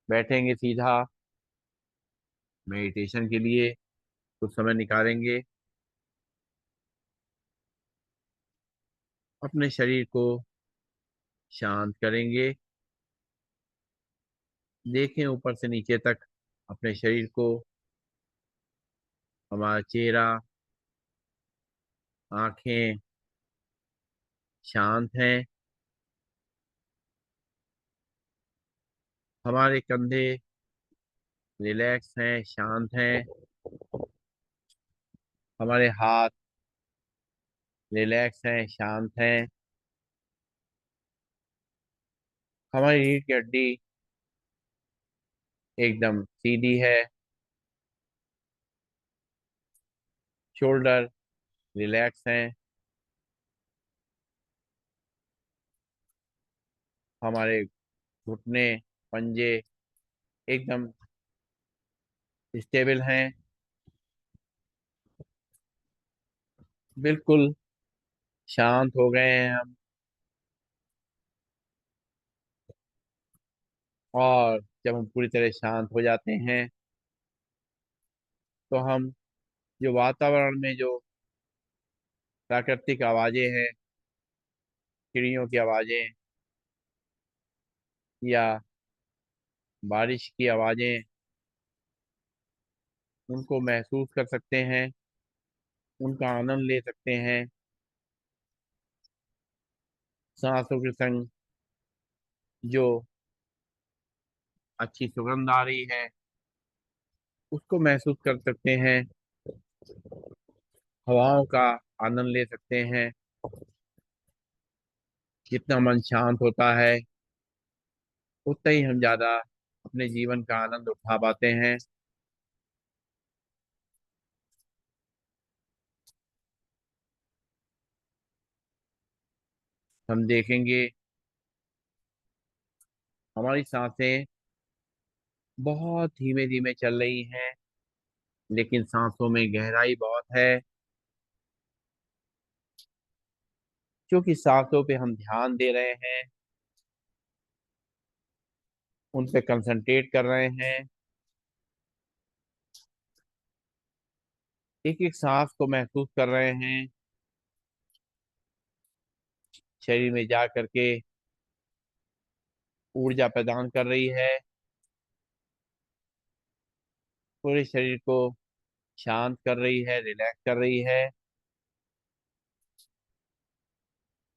बैठेंगे सीधा। मेडिटेशन के लिए कुछ समय निकालेंगे, अपने शरीर को शांत करेंगे। देखें ऊपर से नीचे तक अपने शरीर को, हमारा चेहरा, आंखें शांत हैं, हमारे कंधे रिलैक्स हैं, शांत हैं, हमारे हाथ रिलैक्स हैं, शांत हैं, हमारी रीढ़ की हड्डी एकदम सीधी है, शोल्डर रिलैक्स हैं, हमारे घुटने पंजे एकदम स्टेबल हैं, बिल्कुल शांत हो गए हैं हम। और जब हम पूरी तरह शांत हो जाते हैं तो हम जो वातावरण में जो प्राकृतिक आवाजें हैं, चिड़ियों की आवाजें या बारिश की आवाजें, उनको महसूस कर सकते हैं, उनका आनंद ले सकते हैं। सांसों के संग जो अच्छी सुगंध आ रही है उसको महसूस कर सकते हैं, हवाओं का आनंद ले सकते हैं। जितना मन शांत होता है उतना ही हम ज्यादा अपने जीवन का आनंद उठा पाते हैं। हम देखेंगे हमारी सांसें बहुत धीमे धीमे चल रही हैं, लेकिन सांसों में गहराई बहुत है। क्योंकि सांसों पे हम ध्यान दे रहे हैं, उन पे कंसंट्रेट कर रहे हैं, एक एक सांस को महसूस कर रहे हैं, शरीर में जा करके ऊर्जा प्रदान कर रही है, पूरे शरीर को शांत कर रही है, रिलैक्स कर रही है।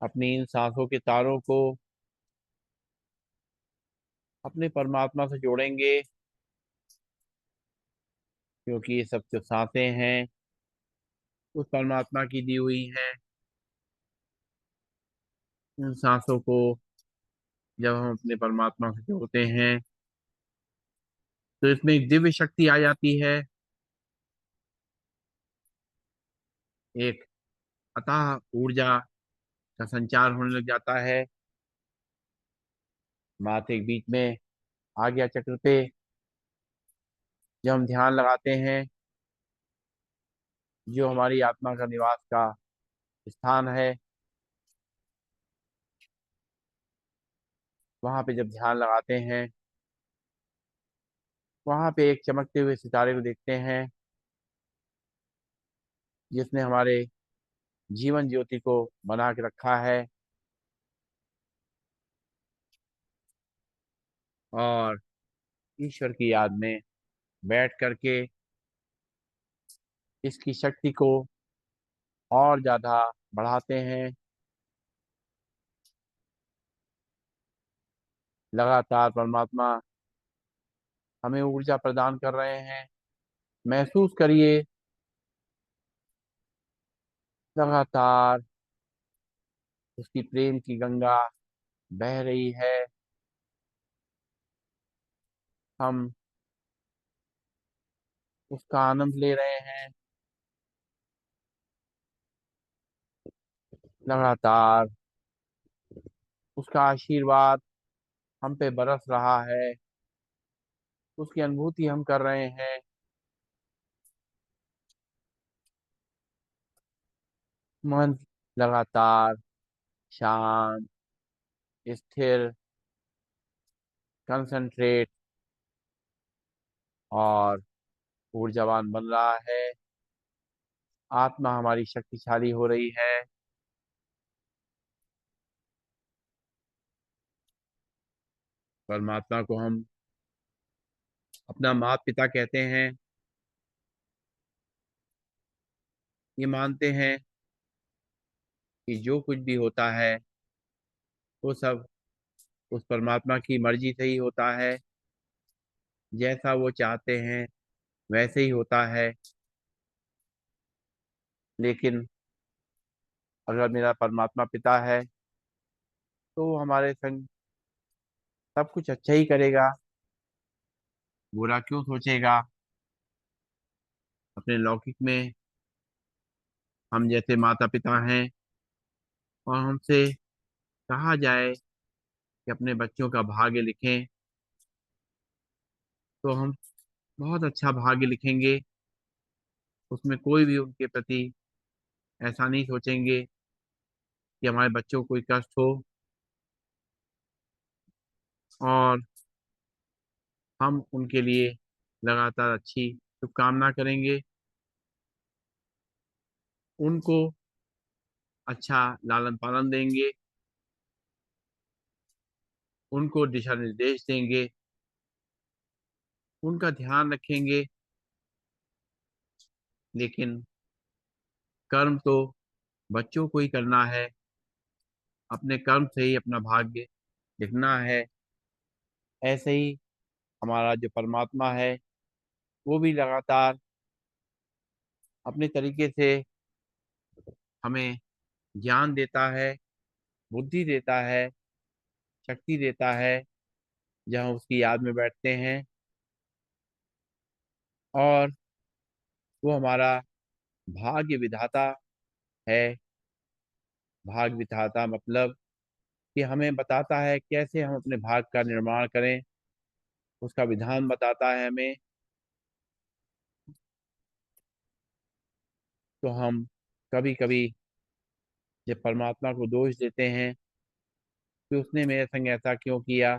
अपनी इन सांसों के तारों को अपने परमात्मा से जोड़ेंगे, क्योंकि ये सब जो सांसें हैं उस परमात्मा की दी हुई हैं। उन सांसों को जब हम अपने परमात्मा से जोड़ते हैं तो इसमें एक दिव्य शक्ति आ जाती है। एक अथाह ऊर्जा का संचार होने लग जाता है। माथे के बीच में आज्ञा चक्र पे जब हम ध्यान लगाते हैं, जो हमारी आत्मा का निवास का स्थान है, वहां पे जब ध्यान लगाते हैं, वहां पे एक चमकते हुए सितारे को देखते हैं, जिसने हमारे जीवन ज्योति को बना के रखा है। और ईश्वर की याद में बैठ करके इसकी शक्ति को और ज्यादा बढ़ाते हैं। लगातार परमात्मा हमें ऊर्जा प्रदान कर रहे हैं। महसूस करिए, लगातार उसकी प्रेम की गंगा बह रही है। हम उसका आनंद ले रहे हैं। लगातार उसका आशीर्वाद हम पे बरस रहा है। उसकी अनुभूति हम कर रहे हैं। मन लगातार शांत, स्थिर, कंसंट्रेट और ऊर्जावान बन रहा है। आत्मा हमारी शक्तिशाली हो रही है। परमात्मा को हम अपना माता पिता कहते हैं। ये मानते हैं कि जो कुछ भी होता है वो सब उस परमात्मा की मर्जी से ही होता है। जैसा वो चाहते हैं वैसे ही होता है। लेकिन अगर मेरा परमात्मा पिता है तो वो हमारे संग सब कुछ अच्छा ही करेगा। बुरा क्यों सोचेगा। अपने लौकिक में हम जैसे माता पिता हैं और हमसे कहा जाए कि अपने बच्चों का भाग्य लिखें, तो हम बहुत अच्छा भाग्य लिखेंगे। उसमें कोई भी उनके प्रति ऐसा नहीं सोचेंगे कि हमारे बच्चों को कोई कष्ट हो। और हम उनके लिए लगातार अच्छी शुभकामना करेंगे। उनको अच्छा लालन पालन देंगे। उनको दिशा निर्देश देंगे। उनका ध्यान रखेंगे। लेकिन कर्म तो बच्चों को ही करना है। अपने कर्म से ही अपना भाग्य लिखना है। ऐसे ही हमारा जो परमात्मा है वो भी लगातार अपने तरीके से हमें ज्ञान देता है, बुद्धि देता है, शक्ति देता है, जहाँ उसकी याद में बैठते हैं। और वो हमारा भाग्य विधाता है। भाग्य विधाता मतलब कि हमें बताता है कैसे हम अपने भाग्य का निर्माण करें। उसका विधान बताता है हमें। तो हम कभी कभी जब परमात्मा को दोष देते हैं कि उसने मेरे संग ऐसा क्यों किया,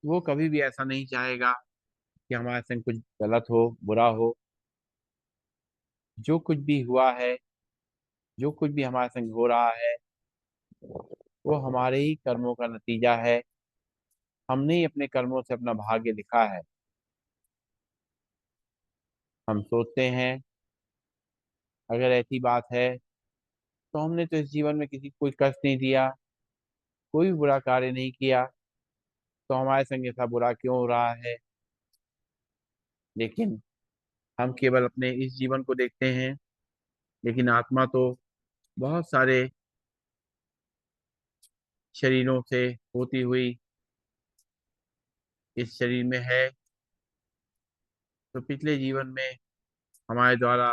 वो कभी भी ऐसा नहीं चाहेगा कि हमारे संग कुछ गलत हो, बुरा हो। जो कुछ भी हुआ है, जो कुछ भी हमारे संग हो रहा है, वो हमारे ही कर्मों का नतीजा है। हमने ही अपने कर्मों से अपना भाग्य लिखा है। हम सोचते हैं अगर ऐसी बात है तो हमने तो इस जीवन में किसी को कोई कष्ट नहीं दिया, कोई भी बुरा कार्य नहीं किया, तो हमारे संग ऐसा बुरा क्यों हो रहा है। लेकिन हम केवल अपने इस जीवन को देखते हैं। लेकिन आत्मा तो बहुत सारे शरीरों से होती हुई इस शरीर में है। तो पिछले जीवन में हमारे द्वारा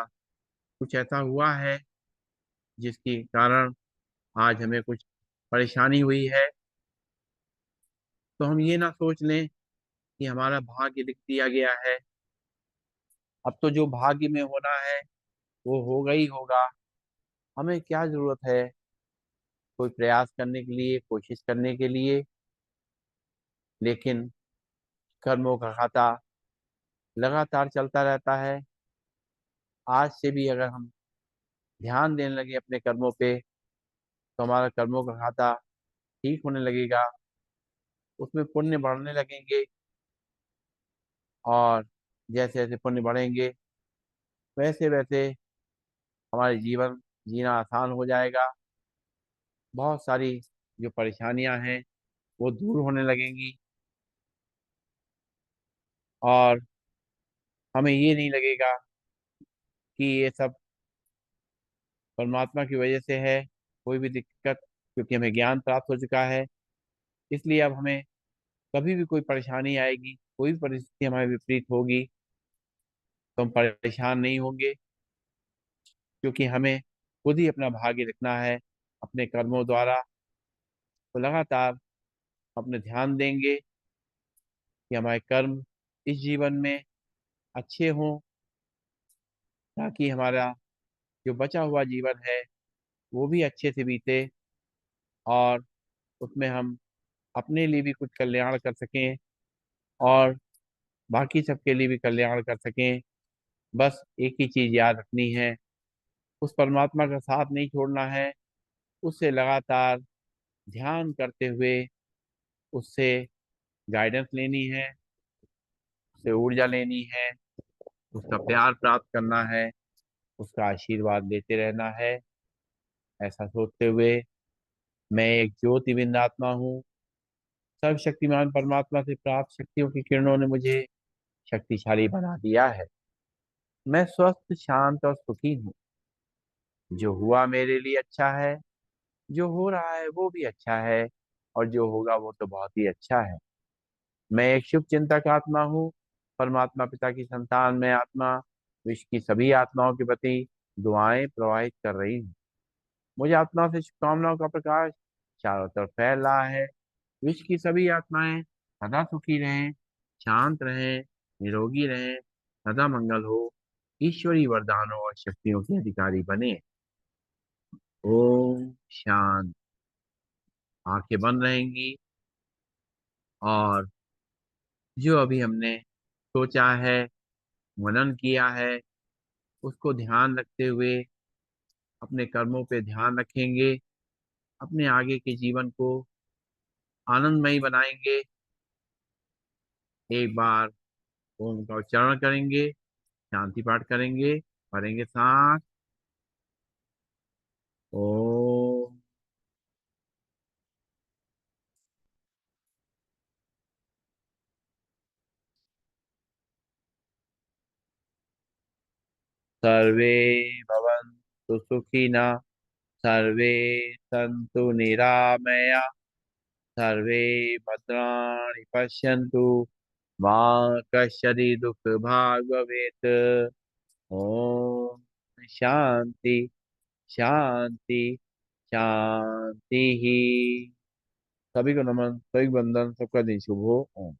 कुछ ऐसा हुआ है जिसके कारण आज हमें कुछ परेशानी हुई है, तो हम ये ना सोच लें कि हमारा भाग्य लिख दिया गया है। अब तो जो भाग्य में होना है वो होगा ही होगा। हमें क्या जरूरत है कोई प्रयास करने के लिए, कोशिश करने के लिए। लेकिन कर्मों का खाता लगातार चलता रहता है। आज से भी अगर हम ध्यान देने लगे अपने कर्मों पे, तो हमारा कर्मों का खाता ठीक होने लगेगा, उसमें पुण्य बढ़ने लगेंगे। और जैसे जैसे पुण्य बढ़ेंगे, वैसे वैसे हमारे जीवन जीना आसान हो जाएगा। बहुत सारी जो परेशानियां हैं वो दूर होने लगेंगी, और हमें ये नहीं लगेगा कि ये सब परमात्मा की वजह से है, कोई भी दिक्कत, क्योंकि हमें ज्ञान प्राप्त हो चुका है। इसलिए अब हमें कभी भी कोई परेशानी आएगी, कोई भी परिस्थिति हमारे विपरीत होगी, तो हम परेशान नहीं होंगे, क्योंकि हमें खुद ही अपना भाग्य लिखना है अपने कर्मों द्वारा। तो लगातार अपने ध्यान देंगे कि हमारे कर्म इस जीवन में अच्छे हों, ताकि हमारा जो बचा हुआ जीवन है वो भी अच्छे से बीते, और उसमें हम अपने लिए भी कुछ कल्याण कर सकें और बाकी सबके लिए भी कल्याण कर सकें। बस एक ही चीज याद रखनी है, उस परमात्मा का साथ नहीं छोड़ना है। उससे लगातार ध्यान करते हुए उससे गाइडेंस लेनी है, उससे ऊर्जा लेनी है, उसका प्यार प्राप्त करना है, उसका आशीर्वाद लेते रहना है। ऐसा सोचते हुए, मैं एक ज्योति बिंद आत्मा हूँ। सर्वशक्तिमान परमात्मा से प्राप्त शक्तियों की किरणों ने मुझे शक्तिशाली बना दिया है। मैं स्वस्थ, शांत और सुखी हूँ। जो हुआ मेरे लिए अच्छा है, जो हो रहा है वो भी अच्छा है, और जो होगा वो तो बहुत ही अच्छा है। मैं एक शुभ चिंतक आत्मा हूँ। परमात्मा पिता की संतान में आत्मा विश्व की सभी आत्माओं के प्रति दुआएं प्रवाहित कर रही हूँ। मुझे आत्मा से शुभकामनाओं का प्रकाश चारों तरफ फैल रहा है। विश्व की सभी आत्माएं सदा सुखी रहें, शांत रहें, निरोगी रहें, सदा मंगल हो, ईश्वरी वरदानों और शक्तियों के अधिकारी बने। ओम शांत। आंखें बंद रहेंगी, और जो अभी हमने सोचा है, मनन किया है, उसको ध्यान रखते हुए अपने कर्मों पे ध्यान रखेंगे, अपने आगे के जीवन को आनंदमयी बनाएंगे। एक बार ओम का उच्चारण करेंगे, शांति पाठ करेंगे, भरेंगे सांस। ओम। सर्वे भवन्तु सुखिनः, सर्वे सन्तु निरामया, सर्वे भद्राणि पश्यन्तु, मा कश्चित् दुःखभाग् भवेत्। ओम शांति, शांति, शांति ही। सभी को नमन, सभी को वंदन, सबका दिन शुभ हो। ओम।